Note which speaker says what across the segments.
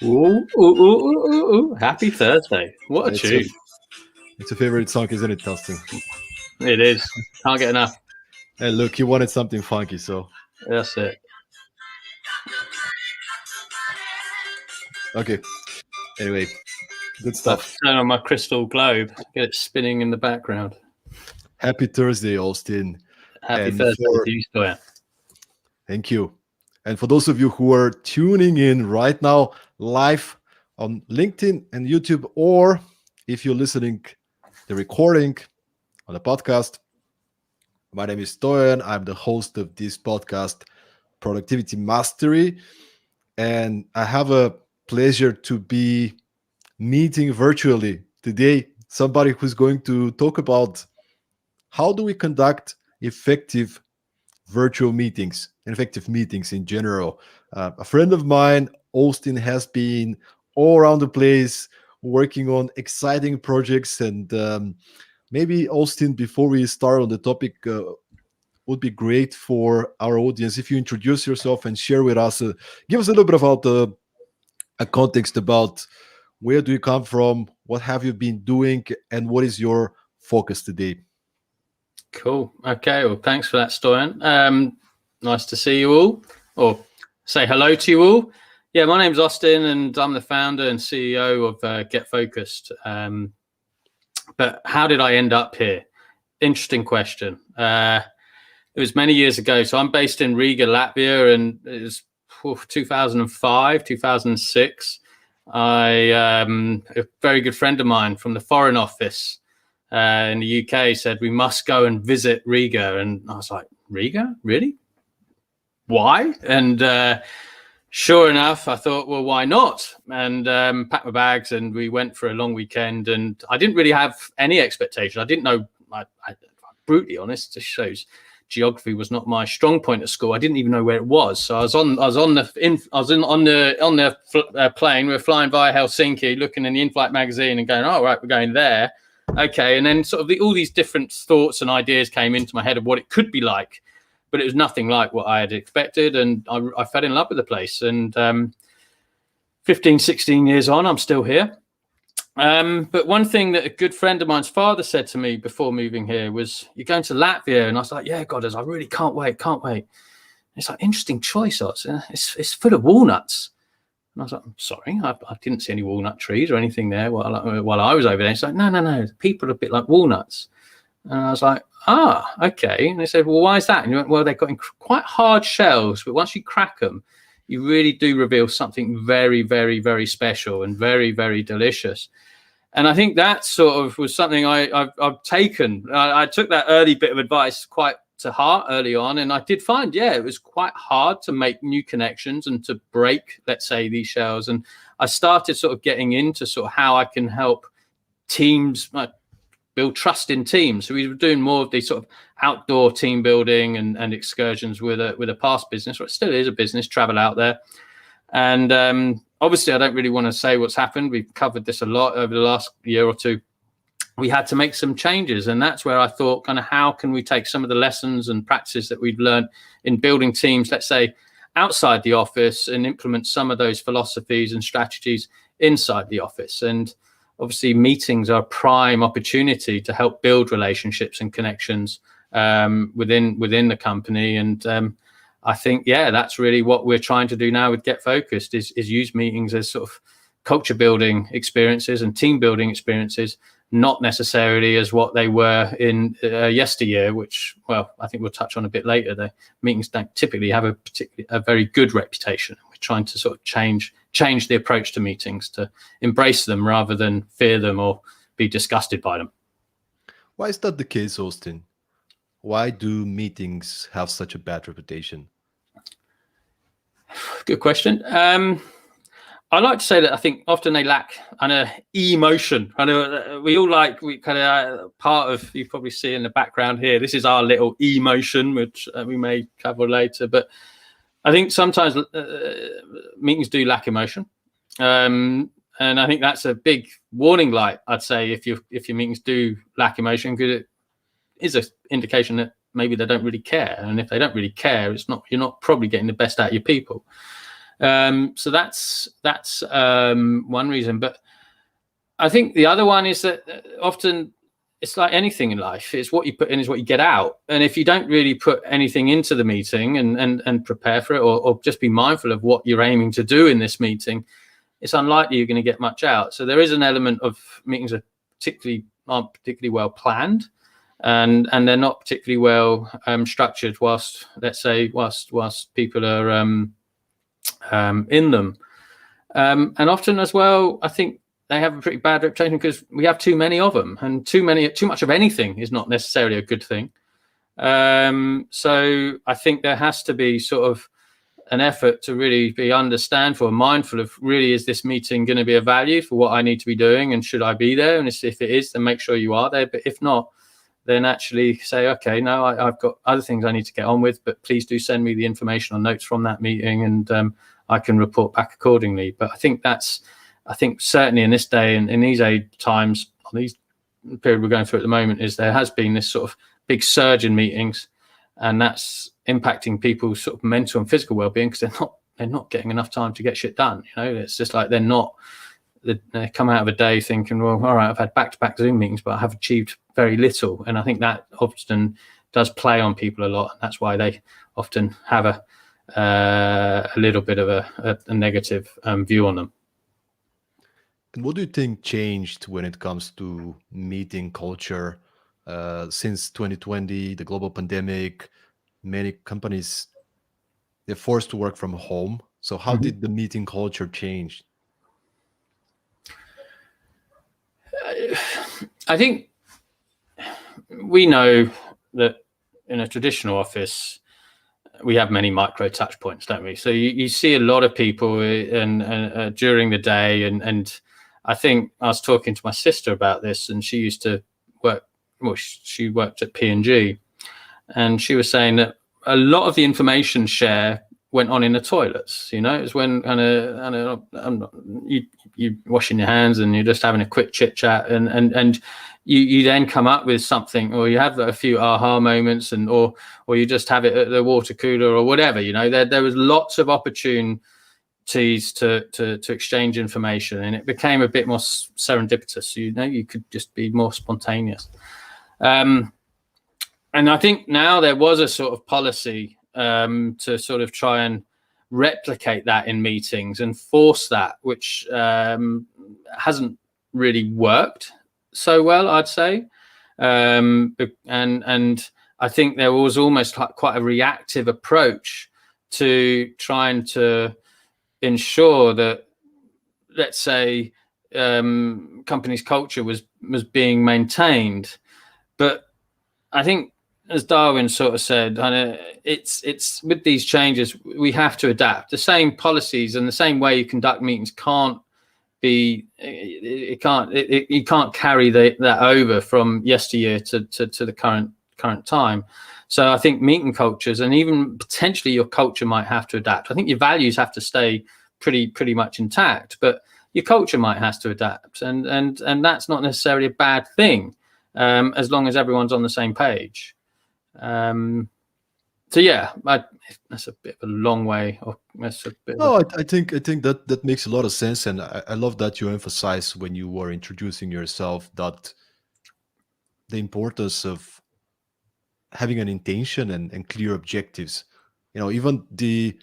Speaker 1: Ooh, ooh, ooh, ooh, ooh, ooh. Happy Thursday. What a
Speaker 2: It's your
Speaker 1: tune.
Speaker 2: it's your favorite song, isn't it, Dustin?
Speaker 1: It is. Can't get enough.
Speaker 2: Hey, look, you wanted something funky, so
Speaker 1: That's it.
Speaker 2: okay. Anyway, good
Speaker 1: I'll
Speaker 2: stuff.
Speaker 1: turn on my crystal globe, get it spinning in the background.
Speaker 2: Happy Thursday, Austin.
Speaker 1: Happy
Speaker 2: And
Speaker 1: Thursday
Speaker 2: for
Speaker 1: to you, Stoyan.
Speaker 2: Thank you. And for those of you who are tuning in right now live on LinkedIn and YouTube, or if you're listening the recording on the podcast, my name is Stoyan. I'm the host of this podcast, Productivity Mastery. And I have a pleasure to be meeting virtually today somebody who's going to talk about how do we conduct effective virtual meetings, effective meetings in general. A friend of mine, Austin, has been all around the place working on exciting projects. And maybe, Austin, before we start on the topic, would be great for our audience if you introduce yourself and share with us, give us a little bit about a context about where do you come from, what have you been doing, and what is your focus today.
Speaker 1: Cool. Okay. Well, thanks for that, Stoyan. Nice to see you all, or say hello to you all. Yeah, my name's Austin, and I'm the founder and CEO of Get Focused. But how did I end up here? Interesting question. It was many years ago. So I'm based in Riga, Latvia, and it was 2005, 2006. A very good friend of mine from the Foreign Office in the UK said, we must go and visit Riga. And I was like, Riga? Really? Why? And sure enough, I thought, well, why not? And packed my bags and we went for a long weekend. And I didn't really have any expectation. I didn't know, I'm brutally honest, this shows geography was not my strong point at school. I didn't even know where it was. So I was on the plane. We were flying via Helsinki, looking in the in-flight magazine and going, oh, right, we're going there. Okay. And then sort of all these different thoughts and ideas came into my head of what it could be like, but it was nothing like what I had expected. And I fell in love with the place. And 15, 16 years on, I'm still here. But one thing that a good friend of mine's father said to me before moving here was, you're going to Latvia? And I was like, yeah, God, I really can't wait. And it's like, interesting choice, Oz. It's full of walnuts. And I was like, I'm sorry, I didn't see any walnut trees or anything there while I was over there. It's like, no, people are a bit like walnuts. And I was like, okay. And they said, well, why is that? And you went, well, they've got quite hard shells, but once you crack them, you really do reveal something very, very, very special and very, very delicious. And I think that sort of was something I've taken. I took that early bit of advice quite to heart early on. And I did find, it was quite hard to make new connections and to break, let's say, these shells. And I started sort of getting into sort of how I can help teams build trust in teams. So we were doing more of these sort of outdoor team building and excursions with a past business, or it still is a business, travel out there. And obviously, I don't really want to say what's happened. We've covered this a lot over the last year or two. We had to make some changes. And that's where I thought, kind of, how can we take some of the lessons and practices that we've learned in building teams, let's say, outside the office, and implement some of those philosophies and strategies inside the office. And obviously, meetings are a prime opportunity to help build relationships and connections within the company. And I think, that's really what we're trying to do now with Get Focused is use meetings as sort of culture building experiences and team building experiences, not necessarily as what they were in yesteryear, which, well, I think we'll touch on a bit later. The meetings don't typically have a very good reputation. We're trying to sort of change the approach to meetings, to embrace them rather than fear them or be disgusted by them.
Speaker 2: Why is that the case, Austin? Why do meetings have such a bad reputation?
Speaker 1: Good question. I like to say that I think often they lack an emotion. I know we kind of part of, you probably see in the background here, this is our little emotion, which we may cover later. But I think sometimes meetings do lack emotion. And I think that's a big warning light, I'd say, if your meetings do lack emotion, because it is an indication that maybe they don't really care. And if they don't really care, you're not probably getting the best out of your people. So that's one reason. But I think the other one is that often it's like anything in life. It's what you put in is what you get out. And if you don't really put anything into the meeting and prepare for it, or just be mindful of what you're aiming to do in this meeting, it's unlikely you're going to get much out. So there is an element of meetings that aren't particularly well planned, and they're not particularly well structured whilst people are in them. And often as well, I think they have a pretty bad reputation because we have too many of them, and too much of anything is not necessarily a good thing. So I think there has to be sort of an effort to really be mindful of, really, is this meeting going to be of value for what I need to be doing, and should I be there? And if it is, then make sure you are there. But if not, then actually say, okay, no, I've got other things I need to get on with, but please do send me the information or notes from that meeting, and I can report back accordingly. But I think certainly in this day and in these times, on these period we're going through at the moment, is there has been this sort of big surge in meetings, and that's impacting people's sort of mental and physical well-being, because they're not getting enough time to get shit done. It's just like they come out of a day thinking, well, all right, I've had back-to-back Zoom meetings, but I have achieved very little. And I think that often does play on people a lot, and that's why they often have a little bit of a negative view on them.
Speaker 2: And what do you think changed when it comes to meeting culture since 2020, the global pandemic? Many companies, they're forced to work from home. So how did the meeting culture change?
Speaker 1: I think we know that in a traditional office, we have many micro touch points, don't we? So you see a lot of people and during the day, and I think I was talking to my sister about this, and she used to work. Well, she worked at P&G, and she was saying that a lot of the information share went on in the toilets. It's when you washing your hands and you're just having a quick chit chat, and you then come up with something, or you have a few aha moments, or you just have it at the water cooler or whatever. There was lots of opportunities to exchange information, and it became a bit more serendipitous. You could just be more spontaneous. And I think now there was a sort of policy to sort of try and replicate that in meetings and force that, which hasn't really worked so well, I'd say. And I think there was almost like quite a reactive approach to trying to ensure that, let's say, company's culture was being maintained. But I think, as Darwin sort of said, it's with these changes, we have to adapt. The same policies and the same way you conduct meetings you can't carry that over from yesteryear to the current time. So I think meeting cultures, and even potentially your culture, might have to adapt. I think your values have to stay pretty much intact, but your culture might have to adapt, and that's not necessarily a bad thing, as long as everyone's on the same page. So yeah, that's a bit of a long way.
Speaker 2: I think that makes a lot of sense, and I love that you emphasize when you were introducing yourself that the importance of having an intention and clear objectives. Even the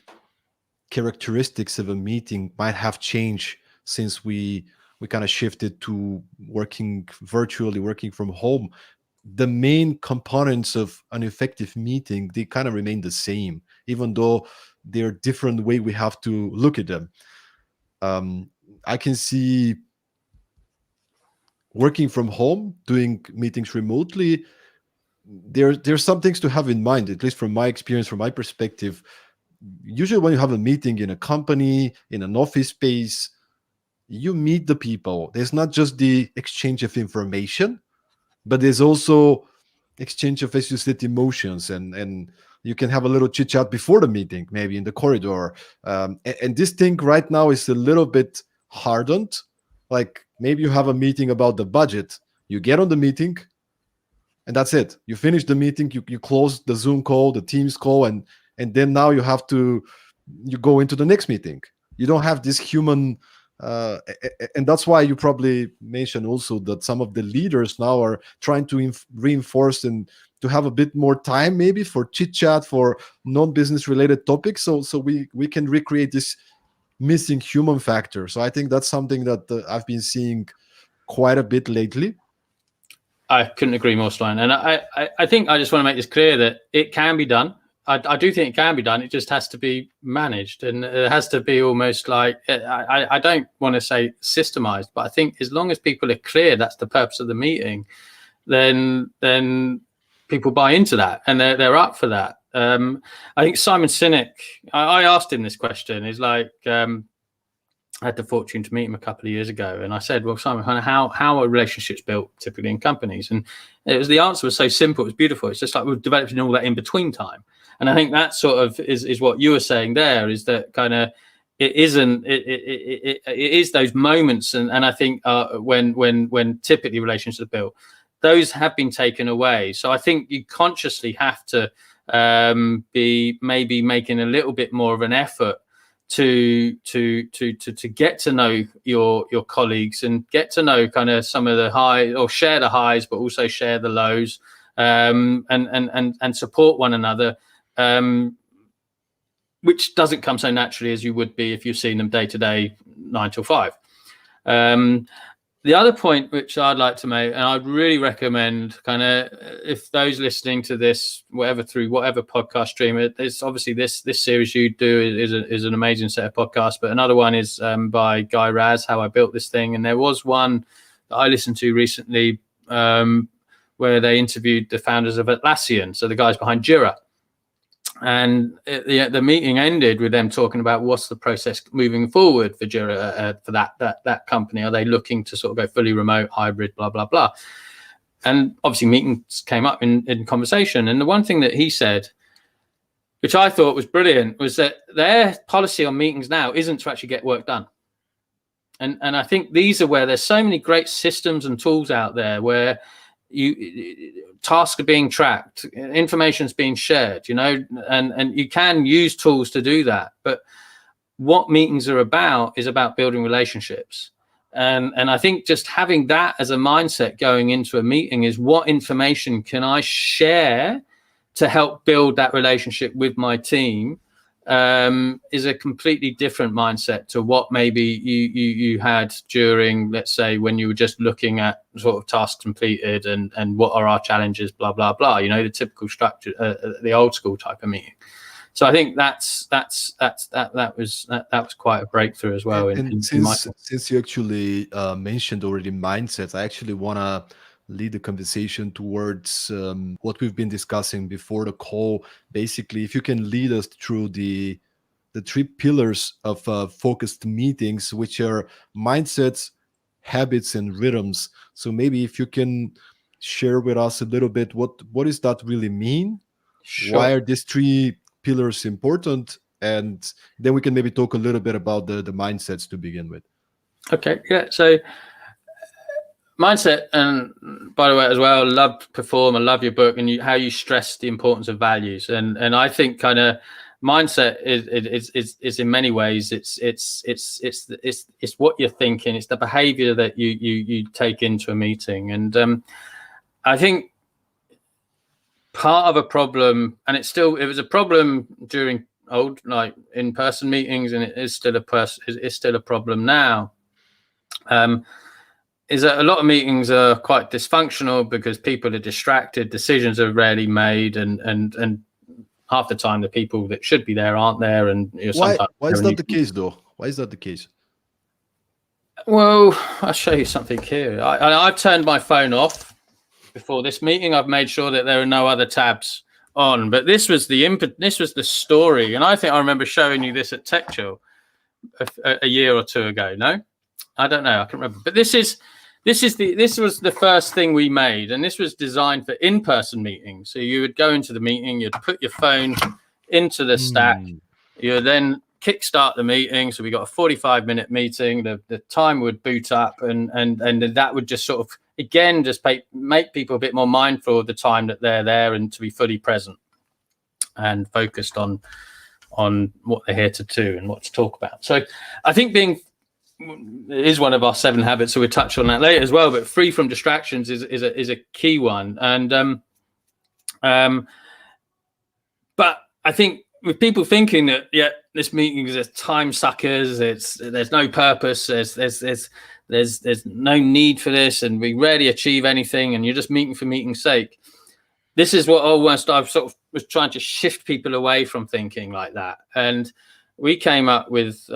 Speaker 2: characteristics of a meeting might have changed since we kind of shifted to working virtually, working from home. The main components of an effective meeting, they kind of remain the same, even though they're different way we have to look at them. I can see working from home, doing meetings remotely, there's some things to have in mind, at least from my experience, from my perspective. Usually when you have a meeting in a company, in an office space, you meet the people. There's not just the exchange of information, but there's also exchange of, as you said, emotions, and you can have a little chit chat before the meeting, maybe in the corridor. And this thing right now is a little bit hardened. Like maybe you have a meeting about the budget. You get on the meeting, and that's it. You finish the meeting. You close the Zoom call, the Teams call, and then now you have to you go into the next meeting. You don't have this human, and that's why you probably mentioned also that some of the leaders now are trying to reinforce and to have a bit more time maybe for chit chat, for non-business related topics, so we can recreate this missing human factor. So I think that's something that I've been seeing quite a bit lately.
Speaker 1: I couldn't agree more, Stein. And I think I just want to make this clear that it can be done. I do think it can be done. It just has to be managed, and it has to be almost like, I don't want to say systemized, but I think as long as people are clear that's the purpose of the meeting, then people buy into that and they're up for that. I think Simon Sinek, I asked him this question. He's like, I had the fortune to meet him a couple of years ago, and I said, well, Simon, how are relationships built typically in companies? And the answer was so simple, it was beautiful. It's just like we've developed in all that in between time. And I think that sort of is what you were saying there, is that kind of it is those moments, and I think when typically relationships are built, those have been taken away. So I think you consciously have to be maybe making a little bit more of an effort to get to know your colleagues and get to know kind of some of the highs, or share the highs, but also share the lows, and support one another, which doesn't come so naturally as you would be if you've seen them day to day, 9 till 5. The other point which I'd like to make, and I'd really recommend kind of if those listening to this, through whatever podcast stream, it's obviously this series you do is an amazing set of podcasts, but another one is by Guy Raz, How I Built This Thing. And there was one that I listened to recently where they interviewed the founders of Atlassian, so the guys behind Jira. And the meeting ended with them talking about what's the process moving forward for Jira, for that company. Are they looking to sort of go fully remote, hybrid, blah, blah, blah? And obviously meetings came up in conversation. And the one thing that he said, which I thought was brilliant, was that their policy on meetings now isn't to actually get work done. And I think these are where there's so many great systems and tools out there where tasks are being tracked, information's being shared, and you can use tools to do that. But what meetings are about is about building relationships. And I think just having that as a mindset going into a meeting is, what information can I share to help build that relationship with my team, is a completely different mindset to what maybe you had during, let's say, when you were just looking at sort of tasks completed and what are our challenges, blah, blah, blah, the typical structure, the old school type of meeting. So I think that was quite a breakthrough as well.
Speaker 2: Since you actually mentioned already mindsets, I actually want to lead the conversation towards what we've been discussing before the call. Basically, if you can lead us through the 3 pillars of focused meetings, which are mindsets, habits, and rhythms. So maybe if you can share with us a little bit, what does that really mean? Sure. Why are these 3 pillars important? And then we can maybe talk a little bit about the mindsets to begin with.
Speaker 1: Okay, yeah. So mindset, and by the way, as well, love Perform. I love your book and how you stress the importance of values. And I think kind of mindset is in many ways it's what you're thinking. It's the behavior that you take into a meeting. And I think part of a problem, and it was a problem during old in-person meetings, and it is still a problem now. Is that a lot of meetings are quite dysfunctional because people are distracted, decisions are rarely made, and half the time the people that should be there aren't there. And
Speaker 2: why is that the case, though? Why is that the case?
Speaker 1: Well, I'll show you something here. I've turned my phone off before this meeting. I've made sure that there are no other tabs on. But this was the story, and I think I remember showing you this at Tech Chill a year or 2 ago. No, I don't know. I can't remember. But this was the first thing we made, and this was designed for in-person meetings. So you would go into the meeting, you'd put your phone into the stack, you would then kickstart the meeting. So we got a 45-minute meeting. The time would boot up, and that would just sort of, again, just make people a bit more mindful of the time that they're there and to be fully present and focused on on what they're here to do and what to talk about. So I think being is one of our 7 habits, so we'll touch on that later as well, but free from distractions is a key one. And but I think with people thinking that this meeting is time suckers, there's no purpose, there's no need for this, and we rarely achieve anything, and you're just meeting for meeting's sake. This is what almost I've sort of was trying to shift people away from thinking like that. And we came up with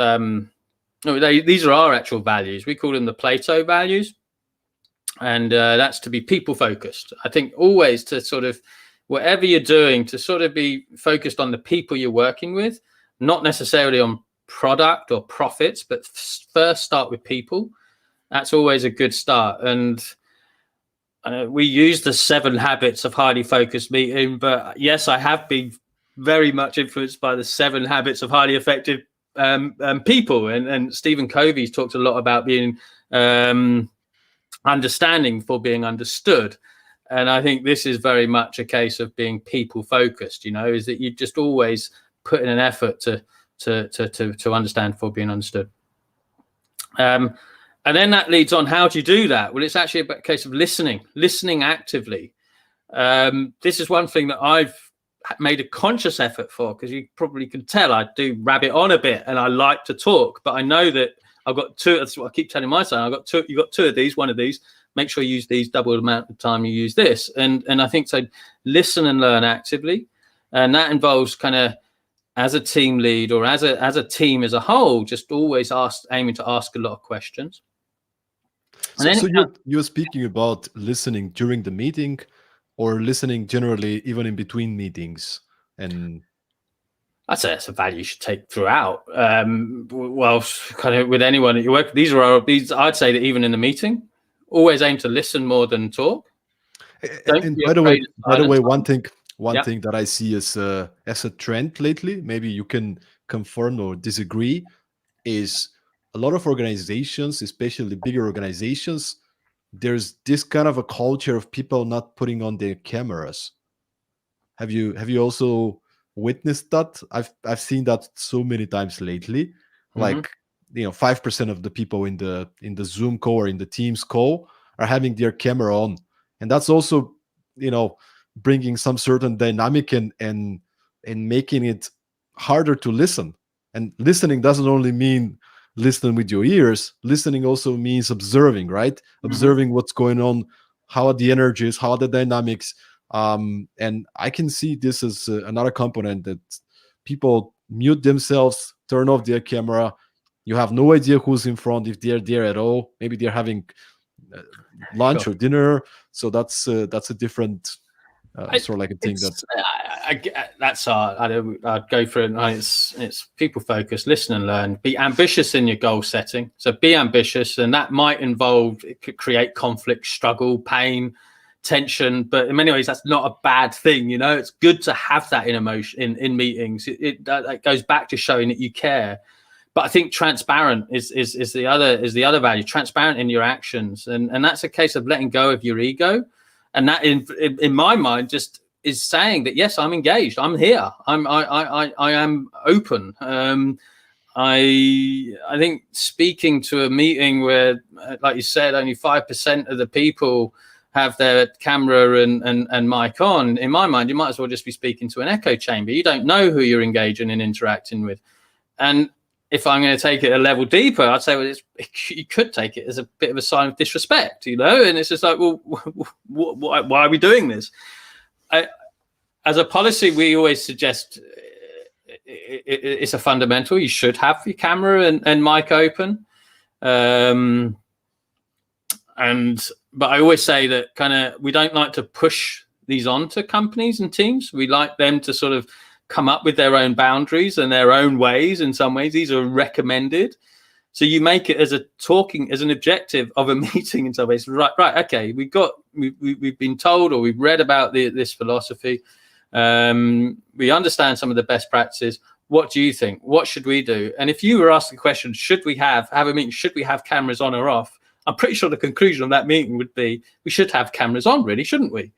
Speaker 1: these are our actual values. We call them the Plato Values, and that's to be people focused. I think always to sort of whatever you're doing to sort of be focused on the people you're working with, not necessarily on product or profits, but first start with people. That's always a good start. And we use the 7 habits of highly focused meeting, but yes, I have been very much influenced by the 7 habits of highly effective people. And Stephen Covey's talked a lot about being understanding before being understood. And I think this is very much a case of being people focused, is that you just always put in an effort to understand before being understood. And then that leads on, how do you do that? Well, it's actually a case of listening actively. This is one thing that I've made a conscious effort for, because you probably can tell I do rabbit on a bit and I like to talk, but I know that I've got 2. That's what I keep telling my son. I've got 2. You've got 2 of these, one of these. Make sure you use these double the amount of time you use this. And I think so. Listen and learn actively, and that involves kind of as a team lead or as a team as a whole, just always aiming to ask a lot of questions.
Speaker 2: So you're speaking about listening during the meeting, or listening generally, even in between meetings? And
Speaker 1: I'd say that's a value you should take throughout. Well, kind of with anyone that you work with, these. I'd say that even in the meeting, always aim to listen more than talk.
Speaker 2: And by the way, one thing that I see as a trend lately, maybe you can confirm or disagree, is a lot of organizations, especially bigger organizations, there's this kind of a culture of people not putting on their cameras. Have you also witnessed that? I've seen that so many times lately. Like 5% of the people in the Zoom call or in the Teams call are having their camera on, and that's also bringing some certain dynamic and making it harder to listen. And listening doesn't only mean listening with your ears. Listening also means observing, right? Observing what's going on, how are the energies, how are the dynamics. And I can see this as another component, that people mute themselves, turn off their camera. You have no idea who's in front, if they're there at all. Maybe they're having lunch or dinner. So that's a different sort of like a thing
Speaker 1: that's hard. I'd go for it. It's people focused, listen and learn. Be ambitious in your goal setting. So be ambitious, and that might involve, it could create conflict, struggle, pain, tension, but in many ways that's not a bad thing. It's good to have that in emotion in meetings. That goes back to showing that you care. But I think transparent is the other value. Transparent in your actions, and that's a case of letting go of your ego, and that in my mind just is saying that yes, I'm engaged, I'm here, I am open. I think speaking to a meeting where, like you said, only 5% of the people have their camera and mic on, in my mind, you might as well just be speaking to an echo chamber. You don't know who you're engaging and interacting with. And if I'm going to take it a level deeper, I'd say, well, you could take it as a bit of a sign of disrespect, and it's just like, well, why are we doing this? As a policy, we always suggest it's a fundamental. You should have your camera and mic open. But I always say that kind of we don't like to push these onto companies and teams. We like them to sort of come up with their own boundaries and their own ways. In some ways, these are recommended. So you make it as an objective of a meeting in some ways. Right. Okay, we've been told, or we've read about this philosophy. We understand some of the best practices. What do you think? What should we do? And if you were asked the question, should we have a meeting? Should we have cameras on or off? I'm pretty sure the conclusion of that meeting would be, we should have cameras on, really, shouldn't we?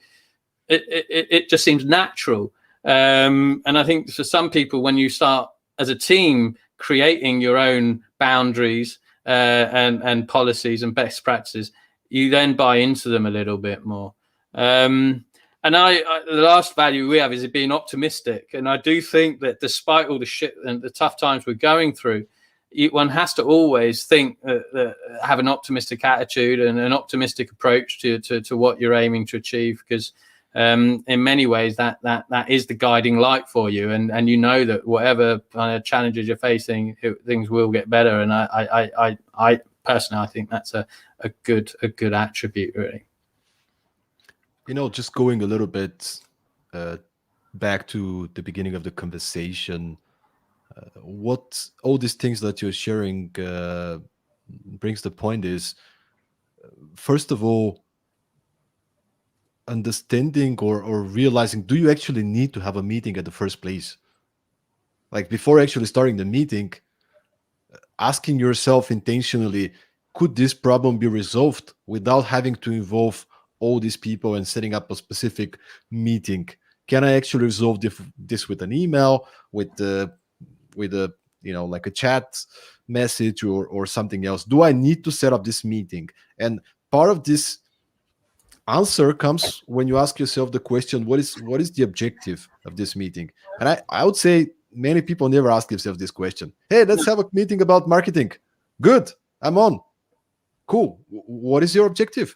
Speaker 1: It just seems natural. And I think for some people, when you start as a team creating your own boundaries and policies and best practices, you then buy into them a little bit more. And the last value we have is being optimistic. And I do think that despite all the shit and the tough times we're going through, one has to always think, have an optimistic attitude and an optimistic approach to what you're aiming to achieve, because in many ways that is the guiding light for you, and you know that whatever kind of challenges you're facing, things will get better. And I personally, I think that's a good attribute, really.
Speaker 2: Just going a little bit back to the beginning of the conversation, what all these things that you're sharing brings the point is, first of all, understanding or realizing, do you actually need to have a meeting at the first place? Like, before actually starting the meeting, asking yourself intentionally, could this problem be resolved without having to involve all these people and setting up a specific meeting? Can I actually resolve this with an email, with a like a chat message or something else? Do I need to set up this meeting? And part of this answer comes when you ask yourself the question, what is the objective of this meeting? And I would say many people never ask themselves this question. Hey, let's have a meeting about marketing. Good, I'm on. Cool. What is your objective?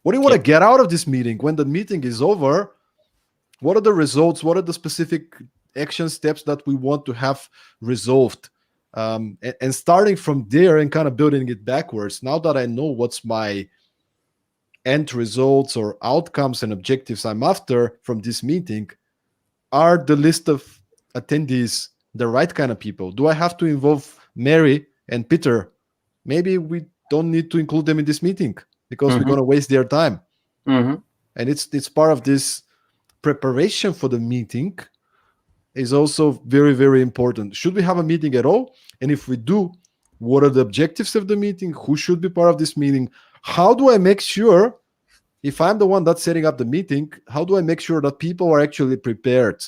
Speaker 2: What do you want to get out of this meeting? When the meeting is over, what are the results? What are the specific action steps that we want to have resolved? And starting from there and kind of building it backwards. Now that I know what's my end results or outcomes and objectives I'm after from this meeting, are the list of attendees the right kind of people? Do I have to involve Mary and Peter? Maybe we don't need to include them in this meeting because we're going to waste their time. And it's part of this preparation for the meeting is also very, very important. Should we have a meeting at all? And if we do, what are the objectives of the meeting? Who should be part of this meeting? How do I make sure, if I'm the one that's setting up the meeting, how do I make sure that people are actually prepared?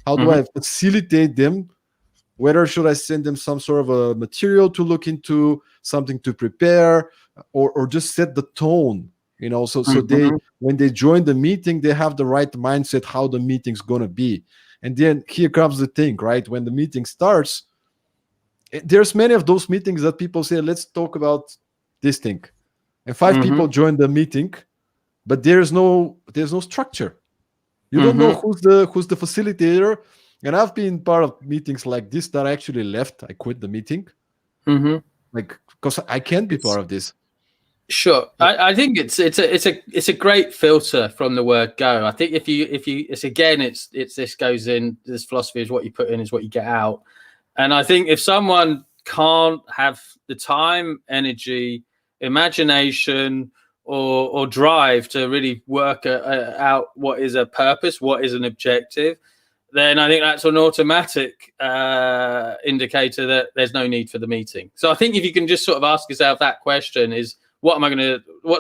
Speaker 2: How do I facilitate them? Whether should I send them some sort of a material to look into, something to prepare, or just set the tone, so they, when they join the meeting, they have the right mindset how the meeting's gonna be. And then here comes the thing, right? When the meeting starts, there's many of those meetings that people say, let's talk about this thing. And 5 people join the meeting, but there's no structure. You don't know who's the facilitator. And I've been part of meetings like this that I actually left. I quit the meeting, like, because I can't be part of this.
Speaker 1: Sure, I think it's a great filter from the word go. I think if you it's this goes in, this philosophy is what you put in is what you get out. And I think if someone can't have the time, energy, imagination, or drive to really work out what is a purpose, what is an objective, then I think that's an automatic indicator that there's no need for the meeting. So I think if you can just sort of ask yourself that question is, what's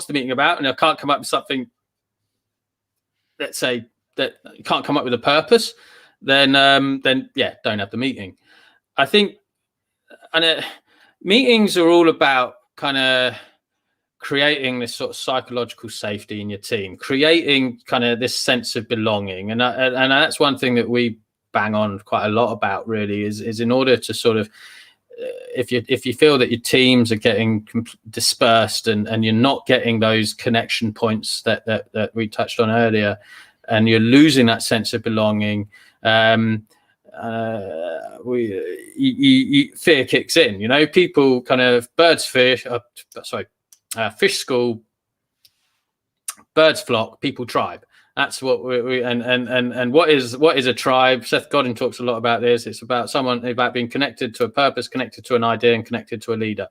Speaker 1: the meeting about? And I can't come up with something, let's say, that you can't come up with a purpose, then yeah, don't have the meeting. I think, and meetings are all about kind of creating this sort of psychological safety in your team, creating kind of this sense of belonging. And that's one thing that we bang on quite a lot about, really, is in order to sort of, if you feel that your teams are getting dispersed and you're not getting those connection points that we touched on earlier, and you're losing that sense of belonging, fear kicks in. People kind of fish school, birds flock, people tribe. That's what we and what is a tribe? Seth Godin talks a lot about this. It's about being connected to a purpose, connected to an idea, and connected to a leader.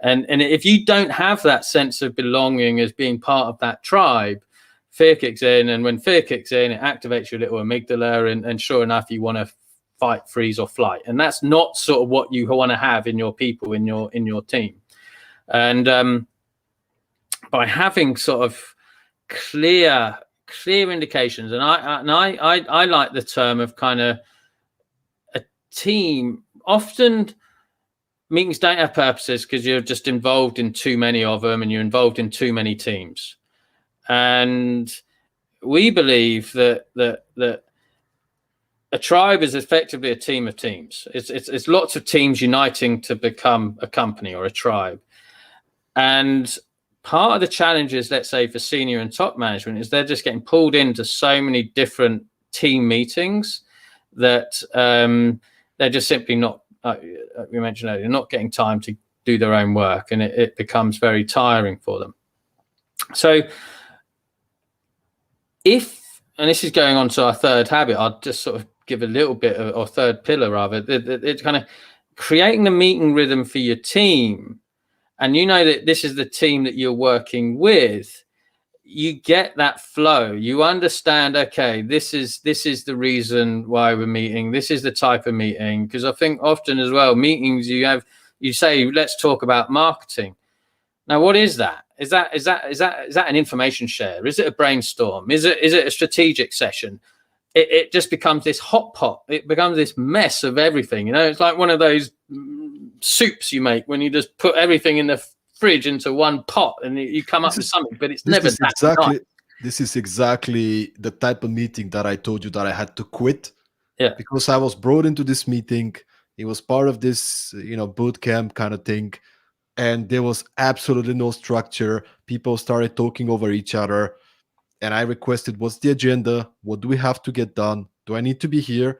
Speaker 1: And if you don't have that sense of belonging as being part of that tribe, fear kicks in. And when fear kicks in, it activates your little amygdala, and sure enough, you want to fight, freeze, or flight. And that's not sort of what you want to have in your people, in your team. And by having sort of clear indications, and I like the term of kind of team, often meetings don't have purposes because you're just involved in too many of them and you're involved in too many teams. And we believe that a tribe is effectively a team of teams. It's lots of teams uniting to become a company or a tribe. And part of the challenges, let's say, for senior and top management is they're just getting pulled into so many different team meetings that they're just simply not, we mentioned earlier, not getting time to do their own work, and it becomes very tiring for them. So and this is going on to our third habit, I'll just sort of give a little bit of, or third pillar rather, it's kind of creating the meeting rhythm for your team. And you know that this is the team that you're working with, you get that flow. You understand, okay, this is the reason why we're meeting. This is the type of meeting. Because I think often as well, meetings you say, let's talk about marketing. Now, what is that? Is that an information share? Is it a brainstorm? Is it a strategic session? It just becomes this hot pot. It becomes this mess of everything. You know, it's like one of those soups you make when you just put everything in the fridge into one pot and you come up with something, but it's never that nice.
Speaker 2: This is exactly the type of meeting that I told you that I had to quit.
Speaker 1: Yeah.
Speaker 2: Because I was brought into this meeting. It was part of this, boot camp kind of thing. And there was absolutely no structure. People started talking over each other. And I requested, what's the agenda? What do we have to get done? Do I need to be here?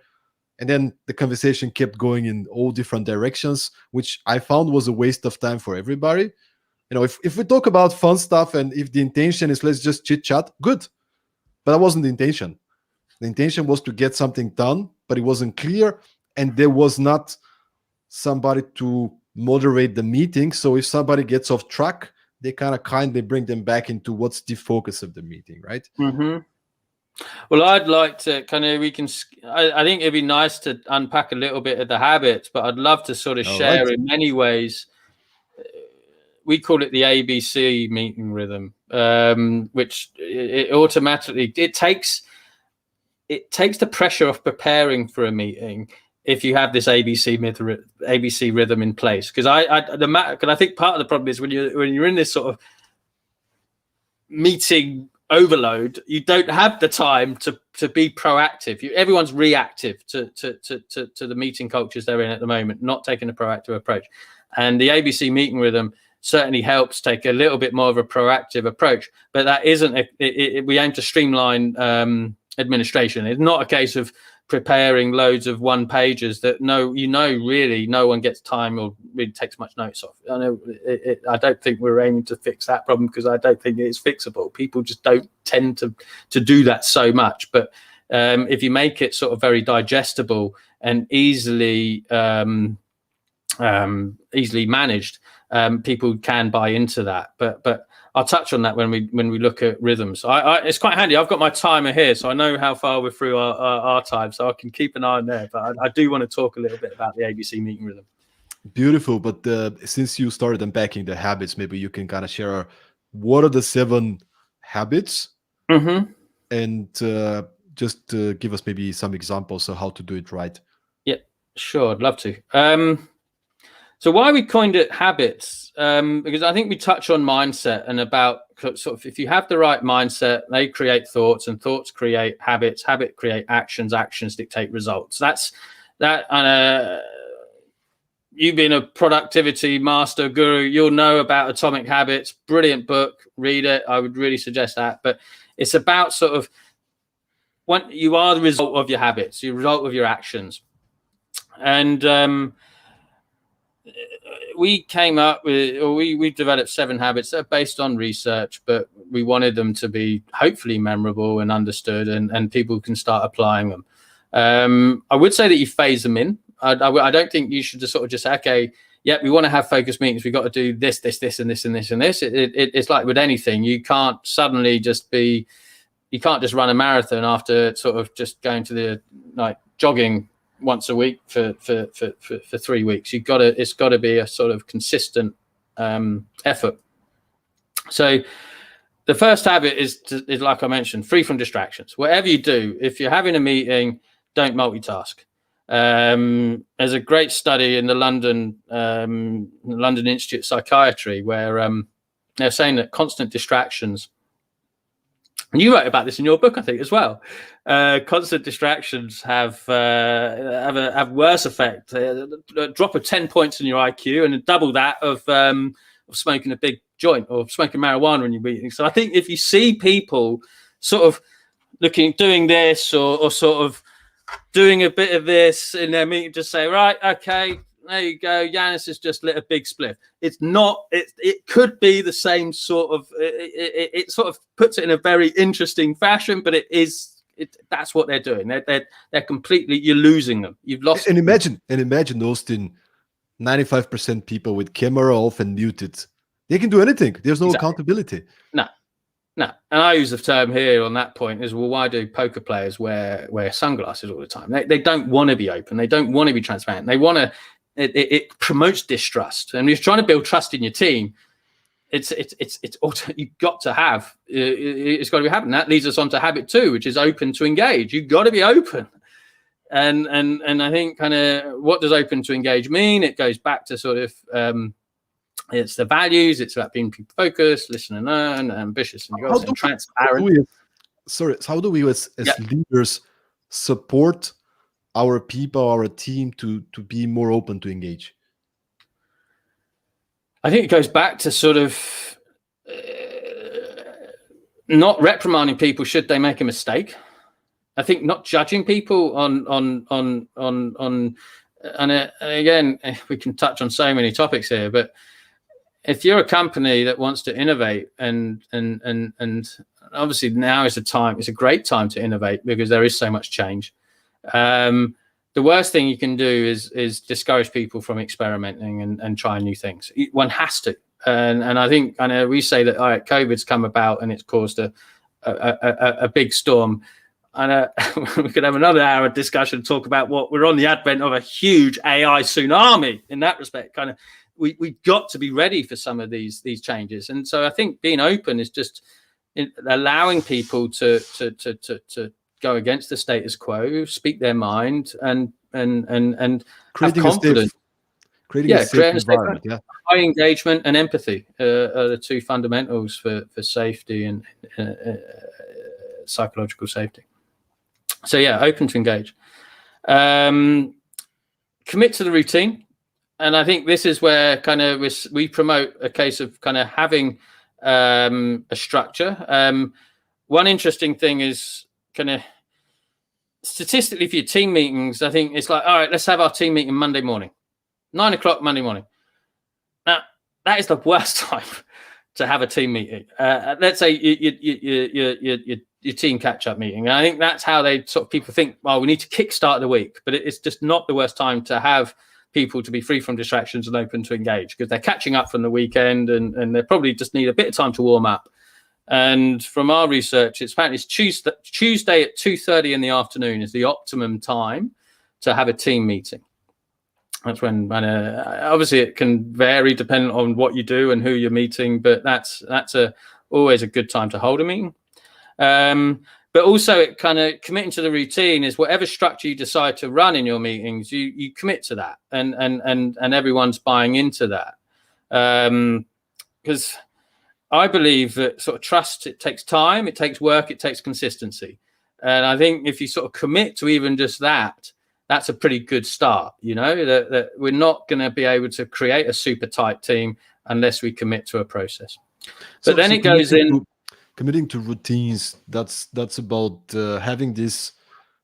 Speaker 2: And then the conversation kept going in all different directions, which I found was a waste of time for everybody. If we talk about fun stuff and if the intention is let's just chit chat, good. But that wasn't the intention. The intention was to get something done, but it wasn't clear. And there was not somebody to moderate the meeting. So if somebody gets off track, they kind of kindly bring them back into what's the focus of the meeting, right?
Speaker 1: Mm-hmm. Well, I'd like to I think it'd be nice to unpack a little bit of the habits, but I'd love to sort of share in many ways. We call it the ABC meeting rhythm, which it automatically, it takes the pressure off preparing for a meeting if you have this ABC rhythm in place. Because I think part of the problem is when you're in this sort of meeting overload, you don't have the time to be proactive. Everyone's reactive to the meeting cultures they're in at the moment, not taking a proactive approach. And the ABC meeting rhythm certainly helps take a little bit more of a proactive approach, but that isn't we aim to streamline administration. It's not a case of preparing loads of one pages that really no one gets time or really takes much notice of. I don't think we're aiming to fix that problem because I don't think it's fixable. People just don't tend to do that so much. But if you make it sort of very digestible and easily managed, people can buy into that. But I'll touch on that when we look at rhythms. It's quite handy. I've got my timer here, so I know how far we're through our time, so I can keep an eye on there. But I do want to talk a little bit about the ABC meeting rhythm.
Speaker 2: Beautiful. But since you started unpacking the habits, maybe you can kind of share what are the 7 habits, and just give us maybe some examples of how to do it right.
Speaker 1: Yeah, sure. I'd love to. So why we coined it habits, because I think we touch on mindset and about sort of if you have the right mindset, they create thoughts and thoughts create habits, habit create actions, actions dictate results. That's that. And you've been a productivity master guru, you'll know about Atomic Habits. Brilliant book, read it. I would really suggest that. But it's about sort of when you are the result of your habits, the result of your actions. And we came up with, or we developed 7 habits that are based on research, but we wanted them to be hopefully memorable and understood, and people can start applying them. I would say that you phase them in. I don't think you should just sort of just say, okay, yeah, we want to have focus meetings. We've got to do this, this, this, and this, and this, and this. It's like with anything. You can't suddenly you can't just run a marathon after sort of just going to the jogging once a week for 3 weeks. It's got to be a sort of consistent effort. So the first habit is like I mentioned, free from distractions. Whatever you do, if you're having a meeting, don't multitask. There's a great study in the London Institute of Psychiatry where they're saying that constant distractions, and you wrote about this in your book, I think, as well. Constant distractions have worse effect. A drop of 10 points in your IQ and a double that of smoking a big joint or smoking marijuana in your meeting. So I think if you see people sort of doing this or sort of doing a bit of this in their meeting, just say, right, okay, there you go, Yanis has just lit a big spliff. It's not, it could be the same sort of, it sort of puts it in a very interesting fashion, but that's what they're doing. They're completely, you're losing them. You've lost.
Speaker 2: And imagine, Austin, 95% people with camera off and muted. They can do anything. There's no accountability.
Speaker 1: No, and I use the term here on that point is, well, why do poker players wear sunglasses all the time? They don't want to be open. They don't want to be transparent. They want to. It promotes distrust, and if you're trying to build trust in your team, it's you've got to have. It's got to be happening. That leads us on to habit 2, which is open to engage. You've got to be open, and I think kind of what does open to engage mean? It goes back to sort of. It's the values. It's about being people focused, listen and learn, ambitious and goals, and transparent.
Speaker 2: How do we as leaders support our people, our team to be more open to engage?
Speaker 1: I think it goes back to sort of not reprimanding people should they make a mistake. I think not judging people on and again, we can touch on so many topics here, but if you're a company that wants to innovate and obviously now is it's a great time to innovate because there is so much change. The worst thing you can do is discourage people from experimenting and trying new things. One has to. And I think, I know we say that, all right, COVID's come about and it's caused a big storm. And we could have another hour discussion, talk about what we're on the advent of a huge AI tsunami in that respect. Kind of, we've got to be ready for some of these changes. And so I think being open is just allowing people to go against the status quo, speak their mind, and
Speaker 2: creating
Speaker 1: have confidence.
Speaker 2: Creating a safe environment. Yeah.
Speaker 1: High engagement and empathy are the 2 fundamentals for safety and psychological safety. So yeah, open to engage. Commit to the routine. And I think this is where kind of we promote a case of kind of having a structure. One interesting thing is kind of statistically for your team meetings, I think it's like, all right, let's have our team meeting Monday morning, 9:00 Monday morning. Now, that is the worst time to have a team meeting. Let's say your team catch-up meeting. And I think that's how people think, well, we need to kickstart the week. But it's just not the worst time to have people to be free from distractions and open to engage because they're catching up from the weekend and they probably just need a bit of time to warm up. And from our research, it's apparently Tuesday at 2:30 in the afternoon is the optimum time to have a team meeting. That's when, obviously it can vary depending on what you do and who you're meeting, but that's always a good time to hold a meeting. But also it kind of committing to the routine is whatever structure you decide to run in your meetings, you commit to that and everyone's buying into that. Because I believe that sort of trust, it takes time, it takes work, it takes consistency. And I think if you sort of commit to even just that, that's a pretty good start, that we're not going to be able to create a super tight team unless we commit to a process. But then it goes in.
Speaker 2: Committing to routines, that's about having this,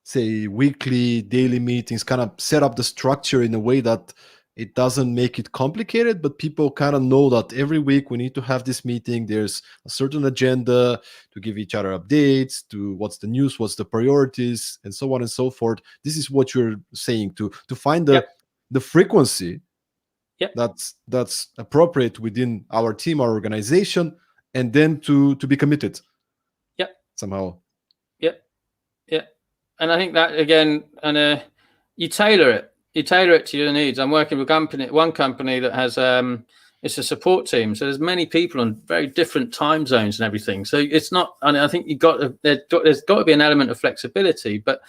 Speaker 2: say, weekly, daily meetings, kind of set up the structure in a way that it doesn't make it complicated, but people kind of know that every week we need to have this meeting. There's a certain agenda to give each other updates to what's the news, what's the priorities, and so on and so forth. This is what you're saying, to find the frequency that's appropriate within our team, our organization, and then to be committed. Somehow.
Speaker 1: And I think that again, and you tailor it to your needs. I'm working with one company that has it's a support team, so there's many people on very different time zones and everything. So it's not, and I think there's got to be an element of flexibility, but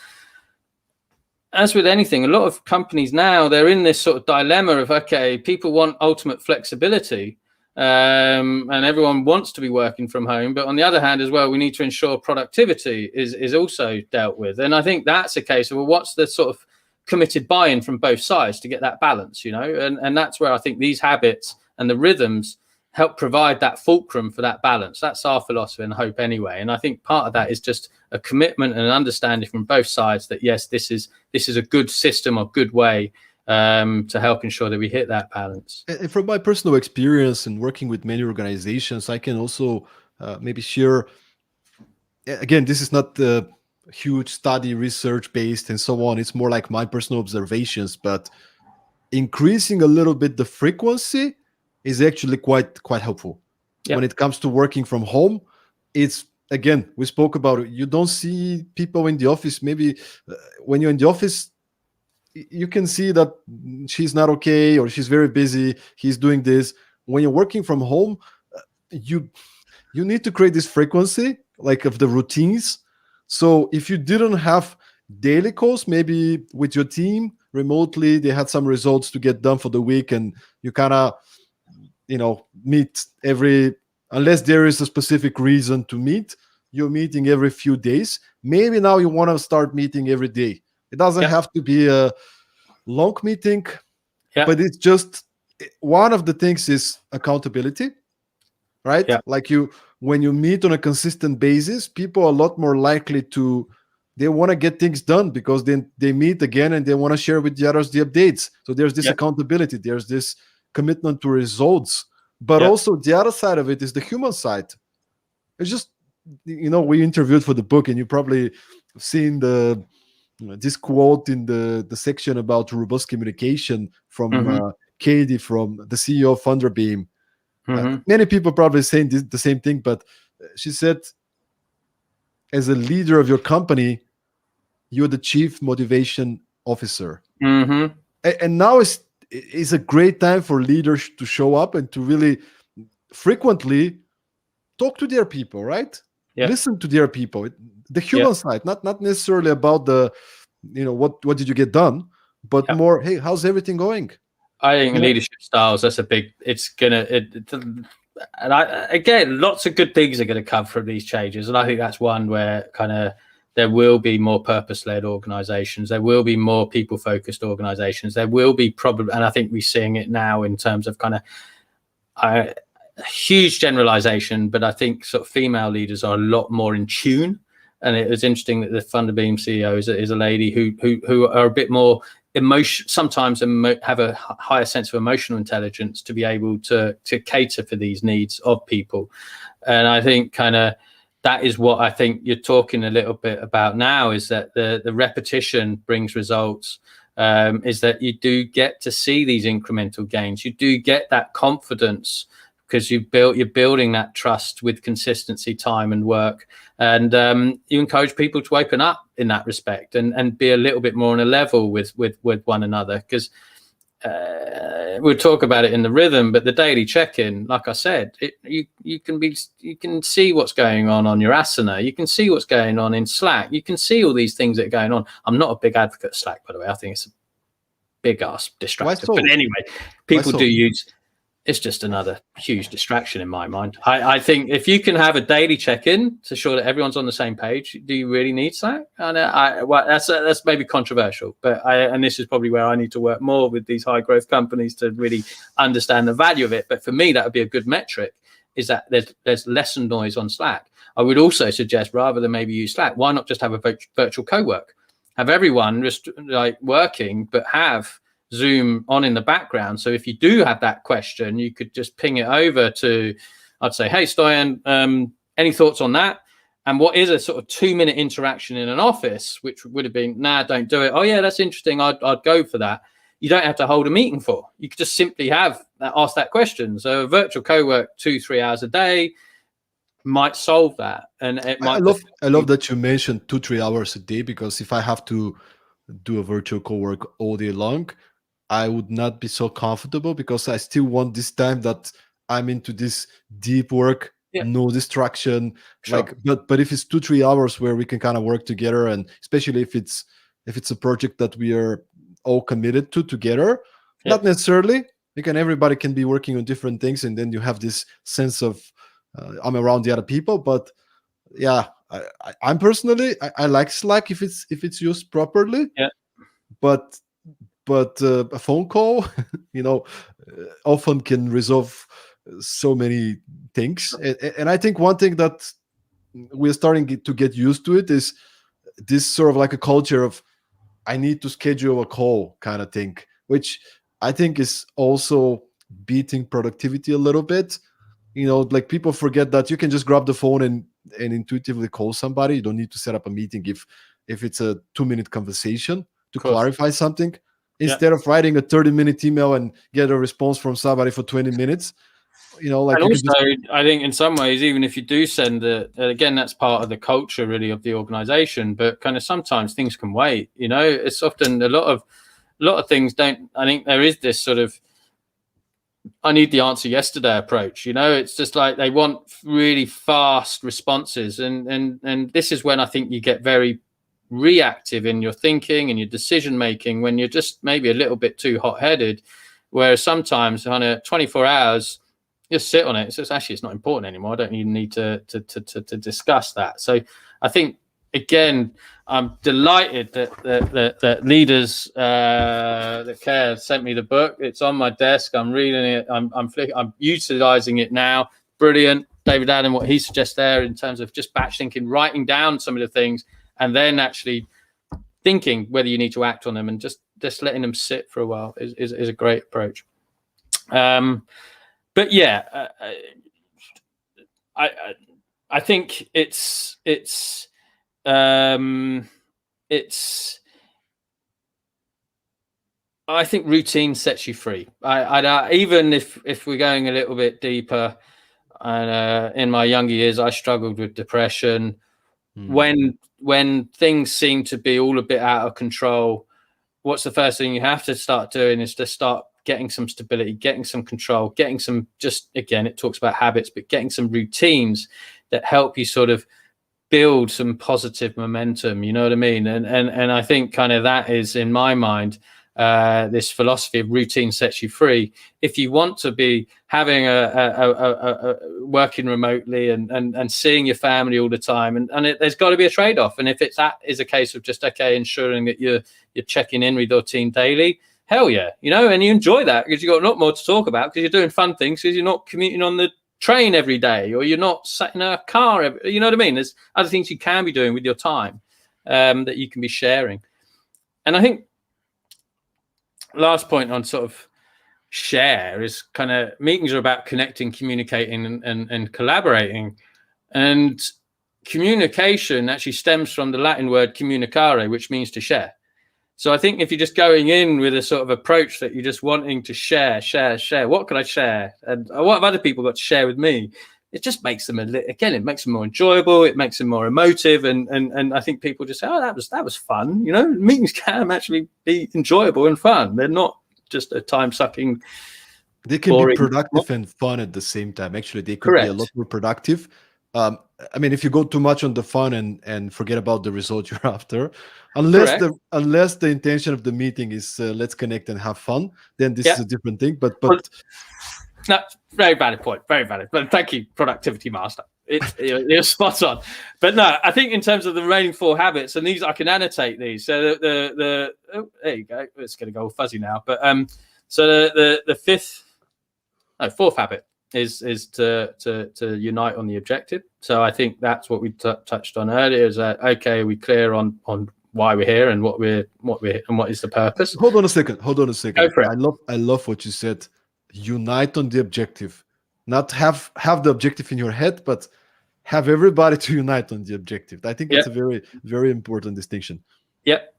Speaker 1: as with anything, a lot of companies now, they're in this sort of dilemma of, okay, people want ultimate flexibility, and everyone wants to be working from home. But on the other hand as well, we need to ensure productivity is also dealt with. And I think that's a case of, well, what's the sort of committed buy-in from both sides to get that balance, and that's where I think these habits and the rhythms help provide that fulcrum for that balance. That's our philosophy and hope anyway. And I think part of that is just a commitment and an understanding from both sides that, yes, this is a good system or good way to help ensure that we hit that balance.
Speaker 2: And from my personal experience and working with many organizations, I can also maybe share, again, this is not the huge study, research based and so on. It's more like my personal observations, but increasing a little bit the frequency is actually quite helpful. Yep. When it comes to working from home. It's, again, we spoke about it. You don't see people in the office. Maybe when you're in the office, you can see that she's not okay or she's very busy. He's doing this. When you're working from home, you need to create this frequency, like of the routines. So if you didn't have daily calls, maybe with your team remotely, they had some results to get done for the week, and you kind of, meet unless there is a specific reason to meet, you're meeting every few days. Maybe now you want to start meeting every day. It doesn't have to be a long meeting, but it's just, one of the things is accountability, right? Yeah. Like when you meet on a consistent basis, people are a lot more likely they want to get things done because then they meet again and they want to share with the others the updates. So there's this accountability, there's this commitment to results, but also the other side of it is the human side. It's just, we interviewed for the book, and you probably seen this quote in the section about robust communication from Katie, from the CEO of Thunderbeam. Many people probably saying the same thing, but she said, as a leader of your company, you're the chief motivation officer. And now is a great time for leaders to show up and to really frequently talk to their people, right? Listen to their people, the human side, not necessarily about the, what did you get done, but more, hey, how's everything going?
Speaker 1: I think leadership styles, that's a big, again, lots of good things are going to come from these changes. And I think that's one where there will be more purpose-led organizations. There will be more people-focused organizations. There will be probably, and I think we're seeing it now in terms of a huge generalization, but I think sort of female leaders are a lot more in tune. And it was interesting that the Thunderbeam CEO is a lady who are a bit more sometimes have a higher sense of emotional intelligence to be able to cater for these needs of people. And I think that is what I think you're talking a little bit about now, is that the repetition brings results, is that you do get to see these incremental gains. You do get that confidence because you're building that trust with consistency, time and work. And you encourage people to open up in that respect and be a little bit more on a level with one another. Because we'll talk about it in the rhythm, but the daily check-in, like I said, you can see what's going on your Asana. You can see what's going on in Slack. You can see all these things that are going on. I'm not a big advocate of Slack, by the way. I think it's a big ass distractor. But anyway, people do use. It's just another huge distraction in my mind. I think if you can have a daily check-in to ensure that everyone's on the same page, do you really need Slack? That's maybe controversial, but and this is probably where I need to work more with these high growth companies to really understand the value of it. But for me, that would be a good metric, is that there's less noise on Slack. I would also suggest, rather than maybe use Slack, why not just have a virtual co-work? Have everyone just working, but have Zoom on in the background. So if you do have that question, you could just ping it over to, I'd say, hey, Stoyan, any thoughts on that? And what is a sort of 2-minute interaction in an office, which would have been, nah, don't do it. Oh, yeah, that's interesting. I'd go for that. You don't have to hold a meeting for. You could just simply ask that question. So a virtual co-work 2-3 hours a day might solve that. And it might.
Speaker 2: I love that you mentioned 2-3 hours a day, because if I have to do a virtual co-work all day long, I would not be so comfortable, because I still want this time that I'm into this deep work, no distraction. Sure. But if it's 2-3 hours where we can kind of work together, and especially if it's if it's a project that we are all committed to together.
Speaker 1: Yep.
Speaker 2: Not necessarily. Everybody can be working on different things, and then you have this sense of I'm around the other people. But yeah, I'm personally I like Slack if it's used properly.
Speaker 1: Yeah.
Speaker 2: But a phone call, often can resolve so many things. And I think one thing that we're starting to get used to it is this sort of like a culture of I need to schedule a call kind of thing, which I think is also beating productivity a little bit. Like people forget that you can just grab the phone and intuitively call somebody. You don't need to set up a meeting if it's a 2-minute conversation to clarify something, instead of writing a 30-minute email and get a response from somebody for 20 minutes. And
Speaker 1: also, I think in some ways, even if you do send again, that's part of the culture really of the organization, but kind of sometimes things can wait. It's often a lot of things don't. I think there is this sort of I need the answer yesterday approach. It's just like they want really fast responses, and this is when I think you get very reactive in your thinking and your decision making when you're just maybe a little bit too hot-headed, whereas sometimes on a 24 hours just sit on it. It's just actually it's not important anymore. I don't even need to discuss that. So I think again, I'm delighted that leaders that care sent me the book. It's on my desk. I'm reading it. I'm utilizing it now. Brilliant, David Adam. What he suggests there in terms of just batch thinking, writing down some of the things, and then actually thinking whether you need to act on them, and just letting them sit for a while is a great approach. But yeah, I think it's I think routine sets you free. Even if we're going a little bit deeper, and in my younger years, I struggled with depression. When things seem to be all a bit out of control, what's the first thing you have to start doing is to start getting some stability, getting some control, getting some, just again, it talks about habits, but getting some routines that help you sort of build some positive momentum. You know what I mean? And I think kind of that is, in my mind, this philosophy of routine sets you free. If you want to be having a working remotely and seeing your family all the time, and there's got to be a trade-off. And if that is a case of just ensuring that you're checking in with your team daily, hell yeah, and you enjoy that because you've got a lot more to talk about because you're doing fun things, because you're not commuting on the train every day, or you're not sat in a car you know what I mean? There's other things you can be doing with your time that you can be sharing. And I think last point on sort of share is kind of meetings are about connecting, communicating, and collaborating. And communication actually stems from the Latin word communicare, which means to share. So I think if you're just going in with a sort of approach that you're just wanting to share, what can I share? And what have other people got to share with me? It just makes them, it makes them more enjoyable. It makes them more emotive. And I think people just say, oh, that was fun. Meetings can actually be enjoyable and fun. They're not just a time-sucking.
Speaker 2: They can be productive and fun at the same time. Actually, they could be a lot more productive. If you go too much on the fun and forget about the result you're after, unless the intention of the meeting is let's connect and have fun, then this is a different thing. But
Speaker 1: no, very valid point. Very valid. But thank you, productivity master. You're spot on. But no, I think in terms of the remaining 4 habits, and these I can annotate these. So there you go. It's going to go all fuzzy now. But so the fourth habit is to unite on the objective. So I think that's what we touched on earlier. Is that okay? We clear on why we're here and what is the purpose.
Speaker 2: Hold on a second.
Speaker 1: Go for it.
Speaker 2: I love what you said. Unite on the objective, not have the objective in your head, but have everybody to unite on the objective. I think that's a very, very important distinction.
Speaker 1: Yep.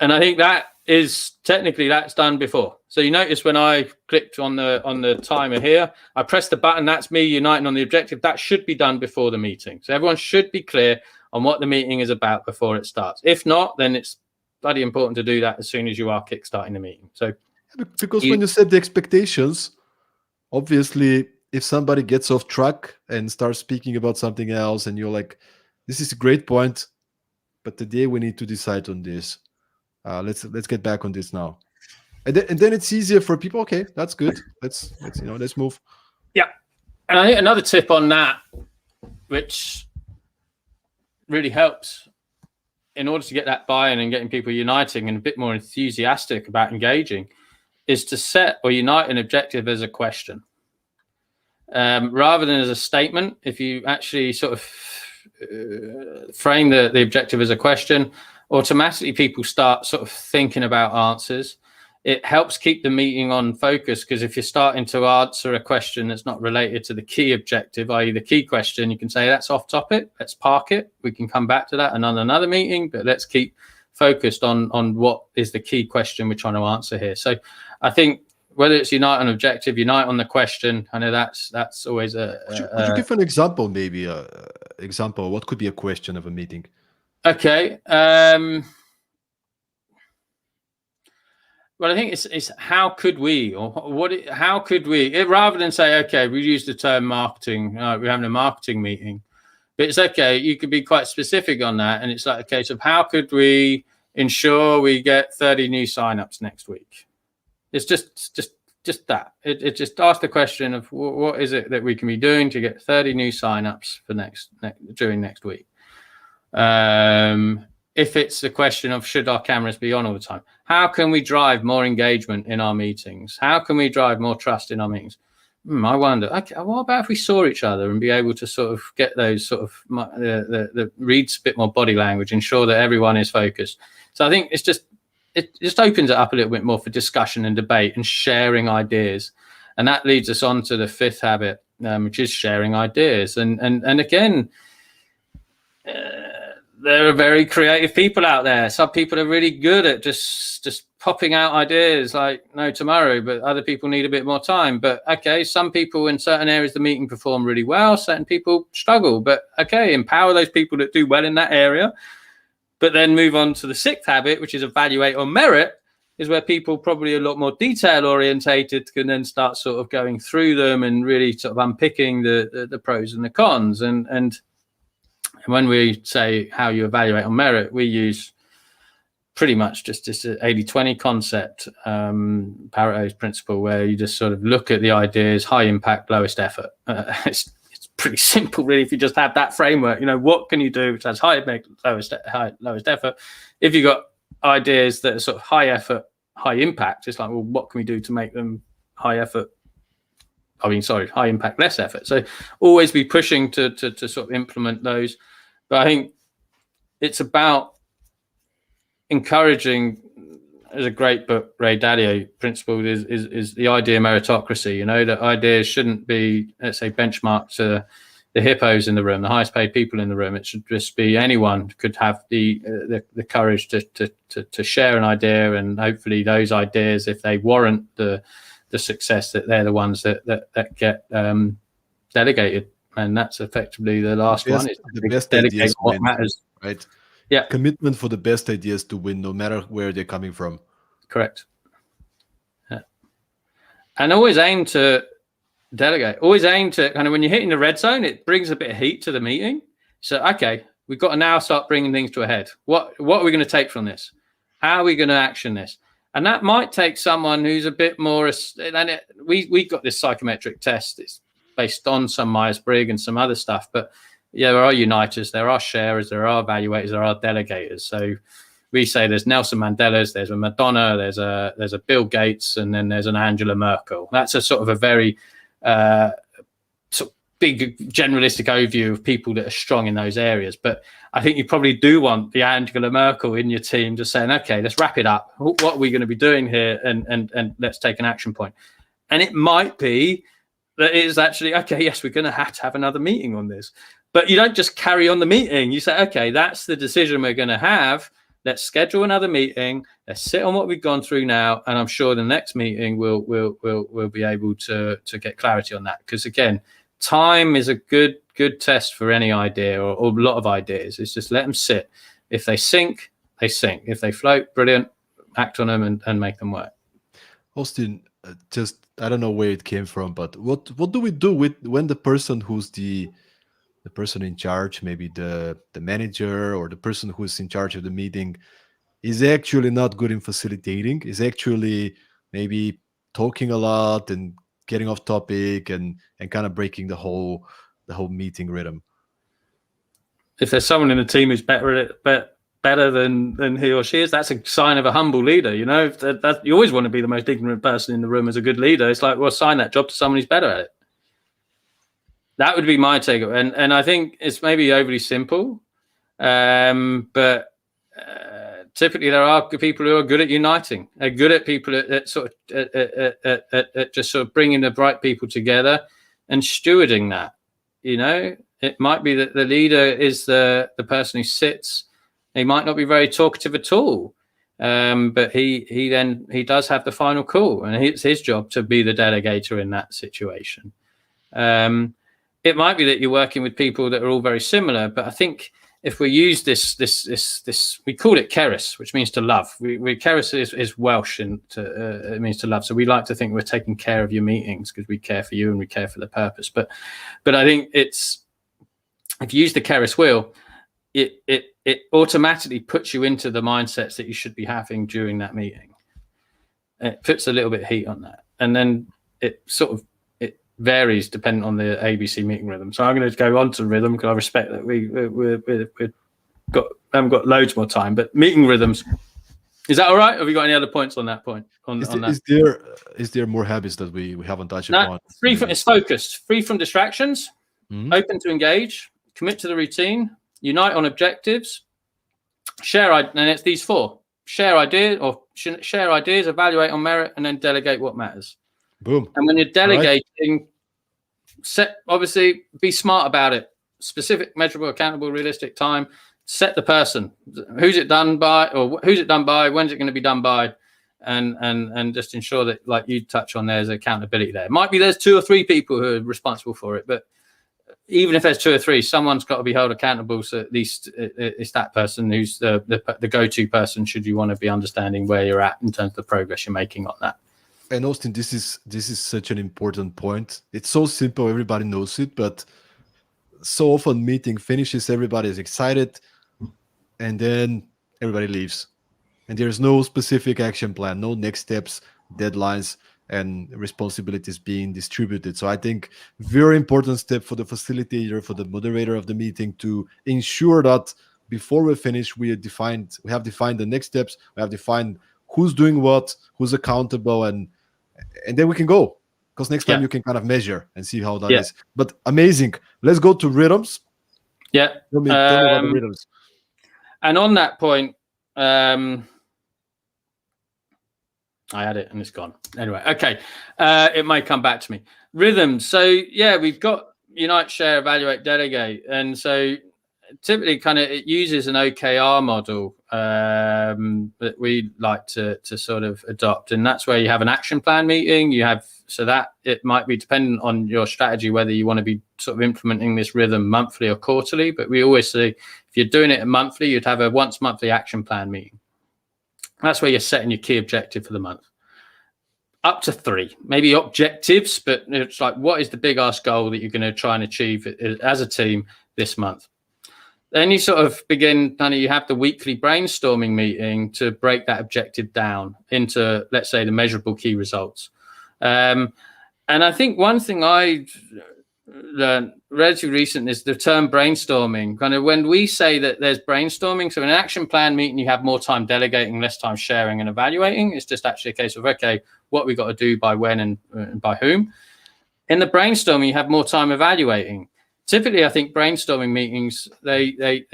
Speaker 1: And I think that is technically that's done before. So you notice when I clicked on the timer here, I pressed the button. That's me uniting on the objective. That should be done before the meeting. So everyone should be clear on what the meeting is about before it starts. If not, then it's bloody important to do that as soon as you are kickstarting the meeting. So
Speaker 2: because when you set the expectations, obviously, if somebody gets off track and starts speaking about something else, and you're like, this is a great point, but today we need to decide on this. Let's get back on this now. And then it's easier for people. Okay, that's good. Let's move.
Speaker 1: Yeah. And I think another tip on that, which really helps in order to get that buy-in and getting people uniting and a bit more enthusiastic about engaging, is to set or unite an objective as a question. Rather than as a statement. If you actually sort of frame the objective as a question, automatically people start sort of thinking about answers. It helps keep the meeting on focus, because if you're starting to answer a question that's not related to the key objective, i.e. the key question, you can say that's off topic, let's park it, we can come back to that on another meeting, but let's keep focused on what is the key question we're trying to answer here. So I think whether it's unite on objective, unite on the question, I know that's always
Speaker 2: Could you give an example, maybe example? What could be a question of a meeting?
Speaker 1: Okay. Well, I think it's how could we, or how could we, rather than say, okay, we use the term marketing, we're having a marketing meeting, but it's okay, you could be quite specific on that. And it's like a case of how could we ensure we get 30 new signups next week? It's just that. It just asks the question of what is it that we can be doing to get 30 new signups for during next week. If it's a question of should our cameras be on all the time, how can we drive more engagement in our meetings? How can we drive more trust in our meetings? I wonder, okay, what about if we saw each other and be able to sort of get those sort of the reads a bit more body language, ensure that everyone is focused. So I think it just opens it up a little bit more for discussion and debate and sharing ideas. And that leads us on to the fifth habit, which is sharing ideas. And again, there are very creative people out there. Some people are really good at just popping out ideas like no tomorrow, but other people need a bit more time. But okay, some people in certain areas of the meeting perform really well, certain people struggle. But okay, empower those people that do well in that area. But then move on to the sixth habit, which is evaluate on merit, is where people probably a lot more detail orientated can then start sort of going through them and really sort of unpicking the pros and the cons. And when we say how you evaluate on merit, we use pretty much just this 80-20 concept, Pareto's principle, where you just sort of look at the ideas, high impact, lowest effort. It's pretty simple, really. If you just have that framework, what can you do which has high impact, lowest effort? If you've got ideas that are sort of high effort, high impact, it's like, well, what can we do to make them high effort? High impact, less effort. So always be pushing to sort of implement those. But I think it's about encouraging, as a great book, Ray Dalio principle is the idea meritocracy. That ideas shouldn't be, let's say, benchmarked to the hippos in the room, the highest paid people in the room. It should just be anyone could have the courage to share an idea, and hopefully those ideas, if they warrant the success, that they're the ones that get delegated. And that's effectively the last one. Is
Speaker 2: the best ideas
Speaker 1: what
Speaker 2: win,
Speaker 1: matters.
Speaker 2: Right?
Speaker 1: Yeah.
Speaker 2: Commitment for the best ideas to win, no matter where they're coming from.
Speaker 1: Correct. Yeah. And always aim to delegate. Always aim to kind of, when you're hitting the red zone, it brings a bit of heat to the meeting. So, okay, we've got to now start bringing things to a head. What are we going to take from this? How are we going to action this? And that might take someone who's a bit more. We got this psychometric test. It's based on some Myers-Briggs and some other stuff. But yeah, there are uniters, there are sharers, there are evaluators, there are delegators. So we say there's Nelson Mandela's, there's a Madonna, there's a Bill Gates, and then there's an Angela Merkel. That's a sort of a very sort of big generalistic overview of people that are strong in those areas. But I think you probably do want the Angela Merkel in your team just saying, okay, let's wrap it up. What are we going to be doing here? And let's take an action point. And it might be that it is actually, okay, yes, we're going to have another meeting on this. But you don't just carry on the meeting. You say, okay, that's the decision we're going to have. Let's schedule another meeting. Let's sit on what we've gone through now. And I'm sure the next meeting we'll be able to get clarity on that. Because again, time is a good test for any idea or a lot of ideas. It's just let them sit. If they sink, they sink. If they float, brilliant. Act on them and make them work.
Speaker 2: Austin, just I don't know where it came from, but what do we do with when the person who's the person in charge, maybe the manager or the person who's in charge of the meeting, is actually not good in facilitating, is actually maybe talking a lot and getting off topic and kind of breaking the whole meeting rhythm.
Speaker 1: If there's someone in the team who's better at it, better than he or she is, that's a sign of a humble leader. You know, that you always want to be the most ignorant person in the room as a good leader. It's like, well, assign that job to someone who's better at it. That would be my take. And I think it's maybe overly simple, but typically there are people who are good at uniting. They're good at people at sort of at just sort of bringing the right people together and stewarding that. You know, it might be that the leader is the person who sits. He might not be very talkative at all, but he does have the final call, and it's his job to be the delegator in that situation. It might be that you're working with people that are all very similar, but I think if we use this, we call it keris, which means to love. Keris is Welsh, and it means to love. So we like to think we're taking care of your meetings because we care for you and we care for the purpose. But I think it's, if you use the keris wheel, it automatically puts you into the mindsets that you should be having during that meeting. It puts a little bit of heat on that, and then it sort of varies depending on the ABC meeting rhythm. So I'm going to go on to rhythm because I respect that we haven't got loads more time. But meeting rhythms, is that all right? Have you got any other points on that point?
Speaker 2: Is there more habits that we haven't touched upon?
Speaker 1: It's focused, free from distractions, open to engage, commit to the routine, unite on objectives, and it's these four: share ideas, evaluate on merit, and then delegate what matters.
Speaker 2: Boom.
Speaker 1: And when you're delegating, obviously be smart about it. Specific, measurable, accountable, realistic time. Set the person. Who's it done by, or who's it done by? When's it going to be done by? And just ensure that, like you touch on, there's accountability there. It might be there's 2 or 3 people who are responsible for it, but even if there's 2 or 3, someone's got to be held accountable. So at least it's that person who's the go-to person. Should you want to be understanding where you're at in terms of the progress you're making on that.
Speaker 2: And Austin, this is such an important point. It's so simple, everybody knows it, but so often meeting finishes, everybody is excited, and then everybody leaves. And there's no specific action plan, no next steps, deadlines, and responsibilities being distributed. So I think very important step for the facilitator, for the moderator of the meeting, to ensure that before we finish, we have defined the next steps, we have defined who's doing what, who's accountable, and then we can go, because next time you can kind of measure and see how that is. But amazing. Let's go to rhythms.
Speaker 1: Yeah.
Speaker 2: Tell me about the rhythms.
Speaker 1: And on that point, I had it and it's gone. Anyway, okay. It may come back to me. Rhythms. So yeah, we've got unite, share, evaluate, delegate. And so typically it uses an OKR model that we like to sort of adopt, and that's where you have an action plan meeting. So that it might be dependent on your strategy whether you want to be sort of implementing this rhythm monthly or quarterly. But we always say if you're doing it monthly, you'd have a once monthly action plan meeting. That's where you're setting your key objective for the month. Up to 3, maybe objectives, but it's like, what is the big ask goal that you're going to try and achieve as a team this month? Then you sort of begin, you have the weekly brainstorming meeting to break that objective down into, let's say, the measurable key results. And I think one thing I learned relatively recent is the term brainstorming. When we say that there's brainstorming, so in an action plan meeting, you have more time delegating, less time sharing and evaluating. It's just actually a case of, okay, what we got to do by when and by whom. In the brainstorming, you have more time evaluating. Typically, I think brainstorming meetings, they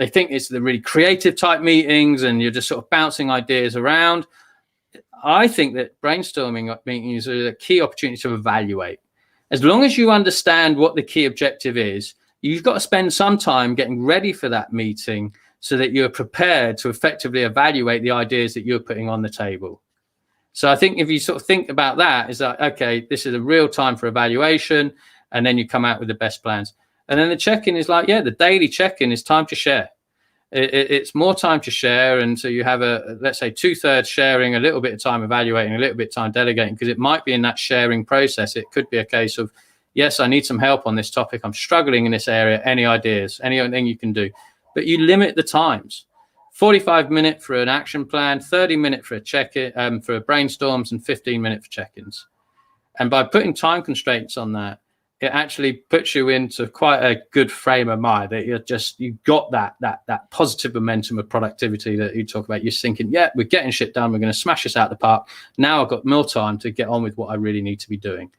Speaker 1: think it's the really creative type meetings and you're just sort of bouncing ideas around. I think that brainstorming meetings are a key opportunity to evaluate. As long as you understand what the key objective is, you've got to spend some time getting ready for that meeting so that you're prepared to effectively evaluate the ideas that you're putting on the table. So I think if you sort of think about that, it's like, okay, this is a real time for evaluation. And then you come out with the best plans. And then the check-in is like, the daily check-in is time to share. It's more time to share. And so you have let's say 2/3 sharing, a little bit of time evaluating, a little bit of time delegating, because it might be in that sharing process. It could be a case of, yes, I need some help on this topic. I'm struggling in this area. Any ideas, anything you can do. But you limit the times. 45-minute for an action plan, 30-minute for a check-in, for brainstorms, and 15-minute for check-ins. And by putting time constraints on that, it actually puts you into quite a good frame of mind that you've got that positive momentum of productivity that you talk about. You're thinking, yeah, we're getting shit done. We're going to smash this out the park. Now I've got more time to get on with what I really need to be doing.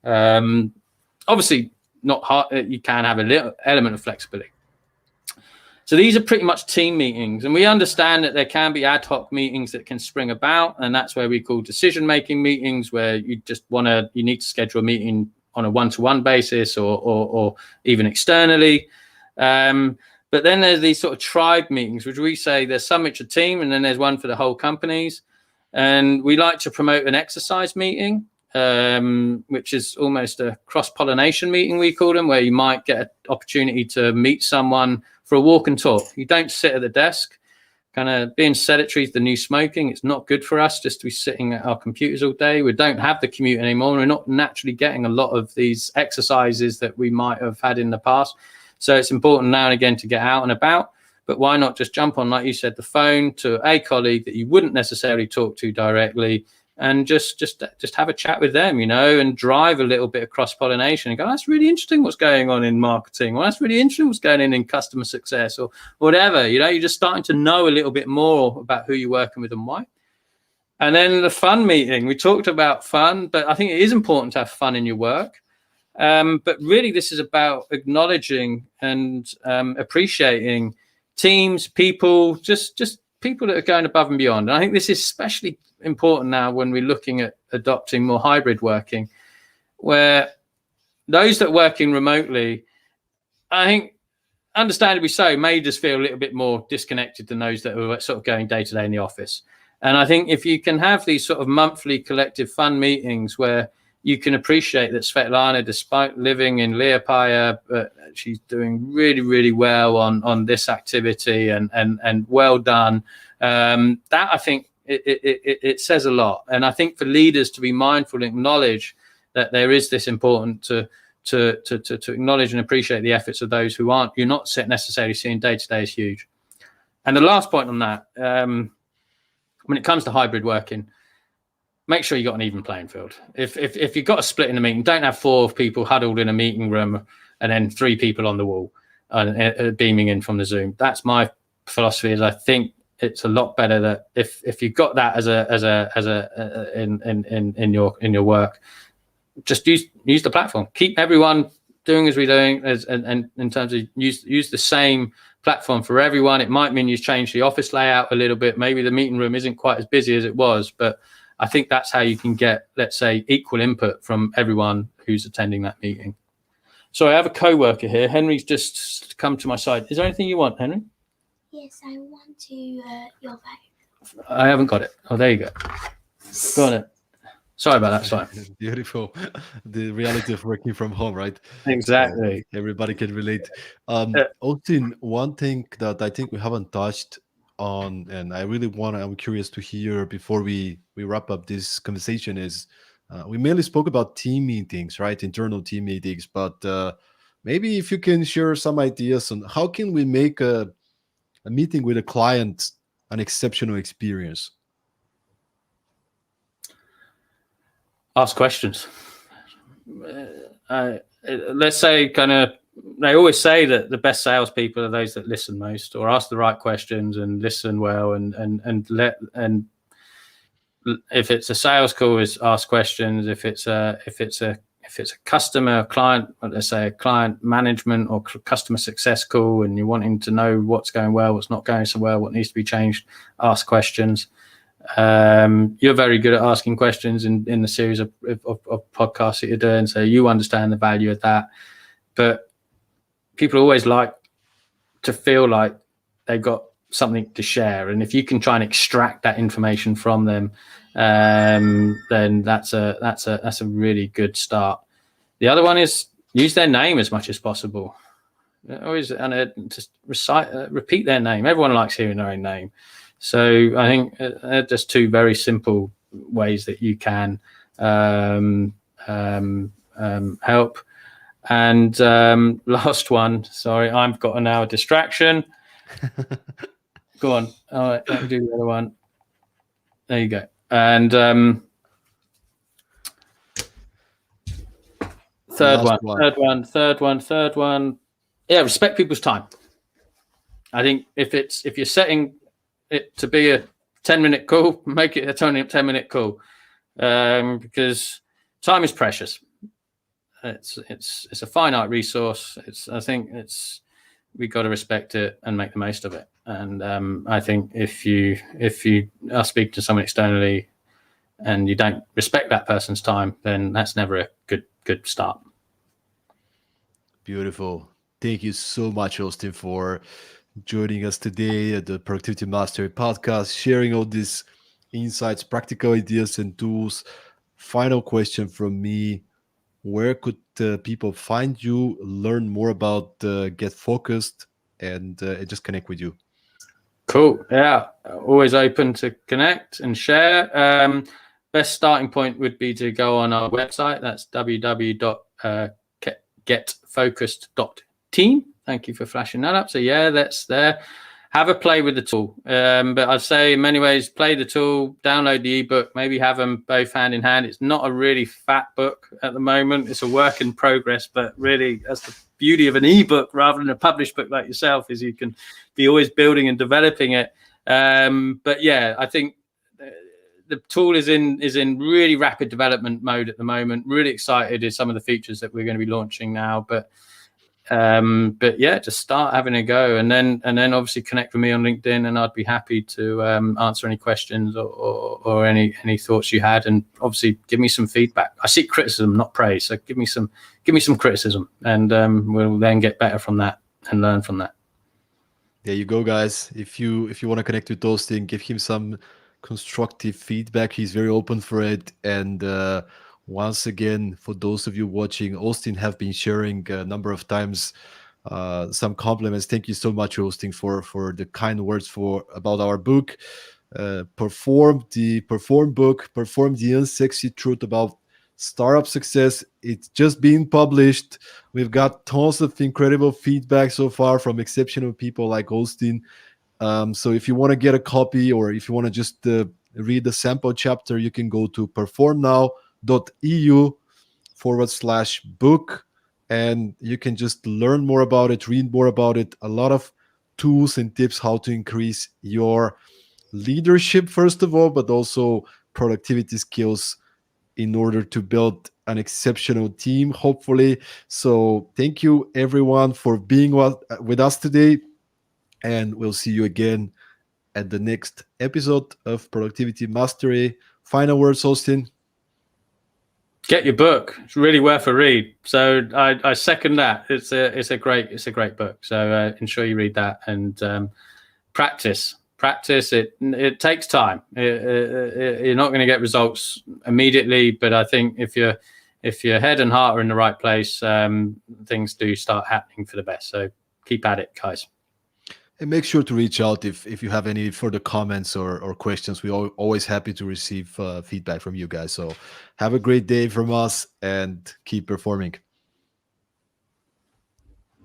Speaker 1: Obviously, not hard. You can have a little element of flexibility. So these are pretty much team meetings, and we understand that there can be ad hoc meetings that can spring about, and that's where we call decision-making meetings, where you need to schedule a meeting on a one-to-one basis or even externally. But then there's these sort of tribe meetings, which we say there's some which are team, and then there's one for the whole companies. And we like to promote an exercise meeting, which is almost a cross-pollination meeting, we call them, where you might get an opportunity to meet someone for a walk and talk. You don't sit at the desk. Kind of being sedentary is the new smoking. It's not good for us just to be sitting at our computers all day. We don't have the commute anymore. We're not naturally getting a lot of these exercises that we might have had in the past. So it's important now and again to get out and about. But why not just jump on, like you said, the phone to a colleague that you wouldn't necessarily talk to directly, and just have a chat with them, and drive a little bit of cross-pollination and go, that's really interesting what's going on in marketing, or that's really interesting what's going on in customer success, or whatever. You're just starting to know a little bit more about who you're working with and why. And then the fun meeting, we talked about fun, but I think it is important to have fun in your work. But really, this is about acknowledging and appreciating teams, people, just people that are going above and beyond. And I think this is especially important now when we're looking at adopting more hybrid working, where those that are working remotely, I think, understandably so, may just feel a little bit more disconnected than those that are sort of going day to day in the office. And I think if you can have these sort of monthly collective fun meetings where you can appreciate that Svetlana, despite living in Liepaja, she's doing really, really well on this activity, and well done. That, I think, it says a lot. And I think for leaders to be mindful and acknowledge that there is this important to acknowledge and appreciate the efforts of those who you're not necessarily seeing day to day is huge. And the last point on that, when it comes to hybrid working, make sure you got an even playing field. If you've got a split in the meeting, don't have 4 people huddled in a meeting room and then 3 people on the wall beaming in from the Zoom. That's my philosophy. Is I think it's a lot better that if you've got that in your work, just use the platform. Keep everyone doing as we're doing, and in terms of use the same platform for everyone. It might mean you change the office layout a little bit. Maybe the meeting room isn't quite as busy as it was, but I think that's how you can get, let's say, equal input from everyone who's attending that meeting. So I have a co-worker here. Henry's just come to my side. Is there anything you want, Henry?
Speaker 3: Yes, I want to your vote.
Speaker 1: I haven't got it. Oh, there you go. Got it. Sorry about that. Sorry.
Speaker 2: Beautiful. The reality of working from home, right?
Speaker 1: Exactly.
Speaker 2: Everybody can relate. Austin, one thing that I think we haven't touched on, and I'm curious to hear before we wrap up this conversation, is we mainly spoke about team meetings, right? Internal team meetings, but maybe if you can share some ideas on how can we make a meeting with a client an exceptional experience.
Speaker 1: Ask questions. Let's say they always say that the best salespeople are those that listen most, or ask the right questions and listen well, and if it's a sales call, is ask questions. If it's a customer client, let's say a client management or customer success call, and you're wanting to know what's going well, what's not going so well, what needs to be changed, ask questions. You're very good at asking questions in the series of podcasts that you're doing, so you understand the value of that. But people always like to feel like they've got something to share, and if you can try and extract that information from them, then that's a really good start. The other one is use their name as much as possible. Always just repeat their name. Everyone likes hearing their own name. So I think just 2 very simple ways that you can help. And last one, sorry, I've got now a distraction. Go on. All right, let me do the other one. There you go. And third one. Yeah, respect people's time. I think if you're setting it to be a 10-minute call, make it a 10-minute call, because time is precious. It's a finite resource. I think we got to respect it and make the most of it. And I think if you are speaking to someone externally and you don't respect that person's time, then that's never a good start.
Speaker 2: Beautiful. Thank you so much, Austin, for joining us today at the Productivity Mastery podcast, sharing all these insights, practical ideas, and tools. Final question from me. Where could people find you, learn more about Get Focused, and just connect with you?
Speaker 1: Cool. Yeah. Always open to connect and share. Best starting point would be to go on our website. That's www.getfocused.team. Thank you for flashing that up. So yeah, that's there. Have a play with the tool. But I'd say in many ways, play the tool, download the ebook, maybe have them both hand in hand. It's not a really fat book at the moment. It's a work in progress, but really that's the beauty of an ebook rather than a published book like yourself, is you can be always building and developing it. But yeah, I think the tool is in really rapid development mode at the moment. Really excited is some of the features that we're going to be launching now, but yeah, just start having a go, and then obviously connect with me on LinkedIn, and I'd be happy to answer any questions or any thoughts you had, and obviously give me some feedback. I seek criticism, not praise, so give me some criticism, and we'll then get better from that and learn from that.
Speaker 2: There you go, guys. If you want to connect with Austin, give him some constructive feedback. He's very open for it. And once again, for those of you watching, Austin have been sharing a number of times some compliments. Thank you so much, Austin, for the kind words about our book. Perform the unsexy truth about startup success. It's just being published. We've got tons of incredible feedback so far from exceptional people like Austin. So if you want to get a copy, or if you want to just read the sample chapter, you can go to performnow.eu/book, and you can just learn more about it, read more about it. A lot of tools and tips how to increase your leadership, first of all, but also productivity skills in order to build an exceptional team, hopefully. So thank you, everyone, for being with us today. And we'll see you again at the next episode of Productivity Mastery. Final words, Austin?
Speaker 1: Get your book. It's really worth a read. So I second that. It's a great book. So ensure you read that, and practice. It takes time. You're not going to get results immediately, but I think if your head and heart are in the right place, things do start happening for the best. So keep at it, guys.
Speaker 2: And make sure to reach out if you have any further comments or questions. We're always happy to receive feedback from you guys. So have a great day from us, and keep performing.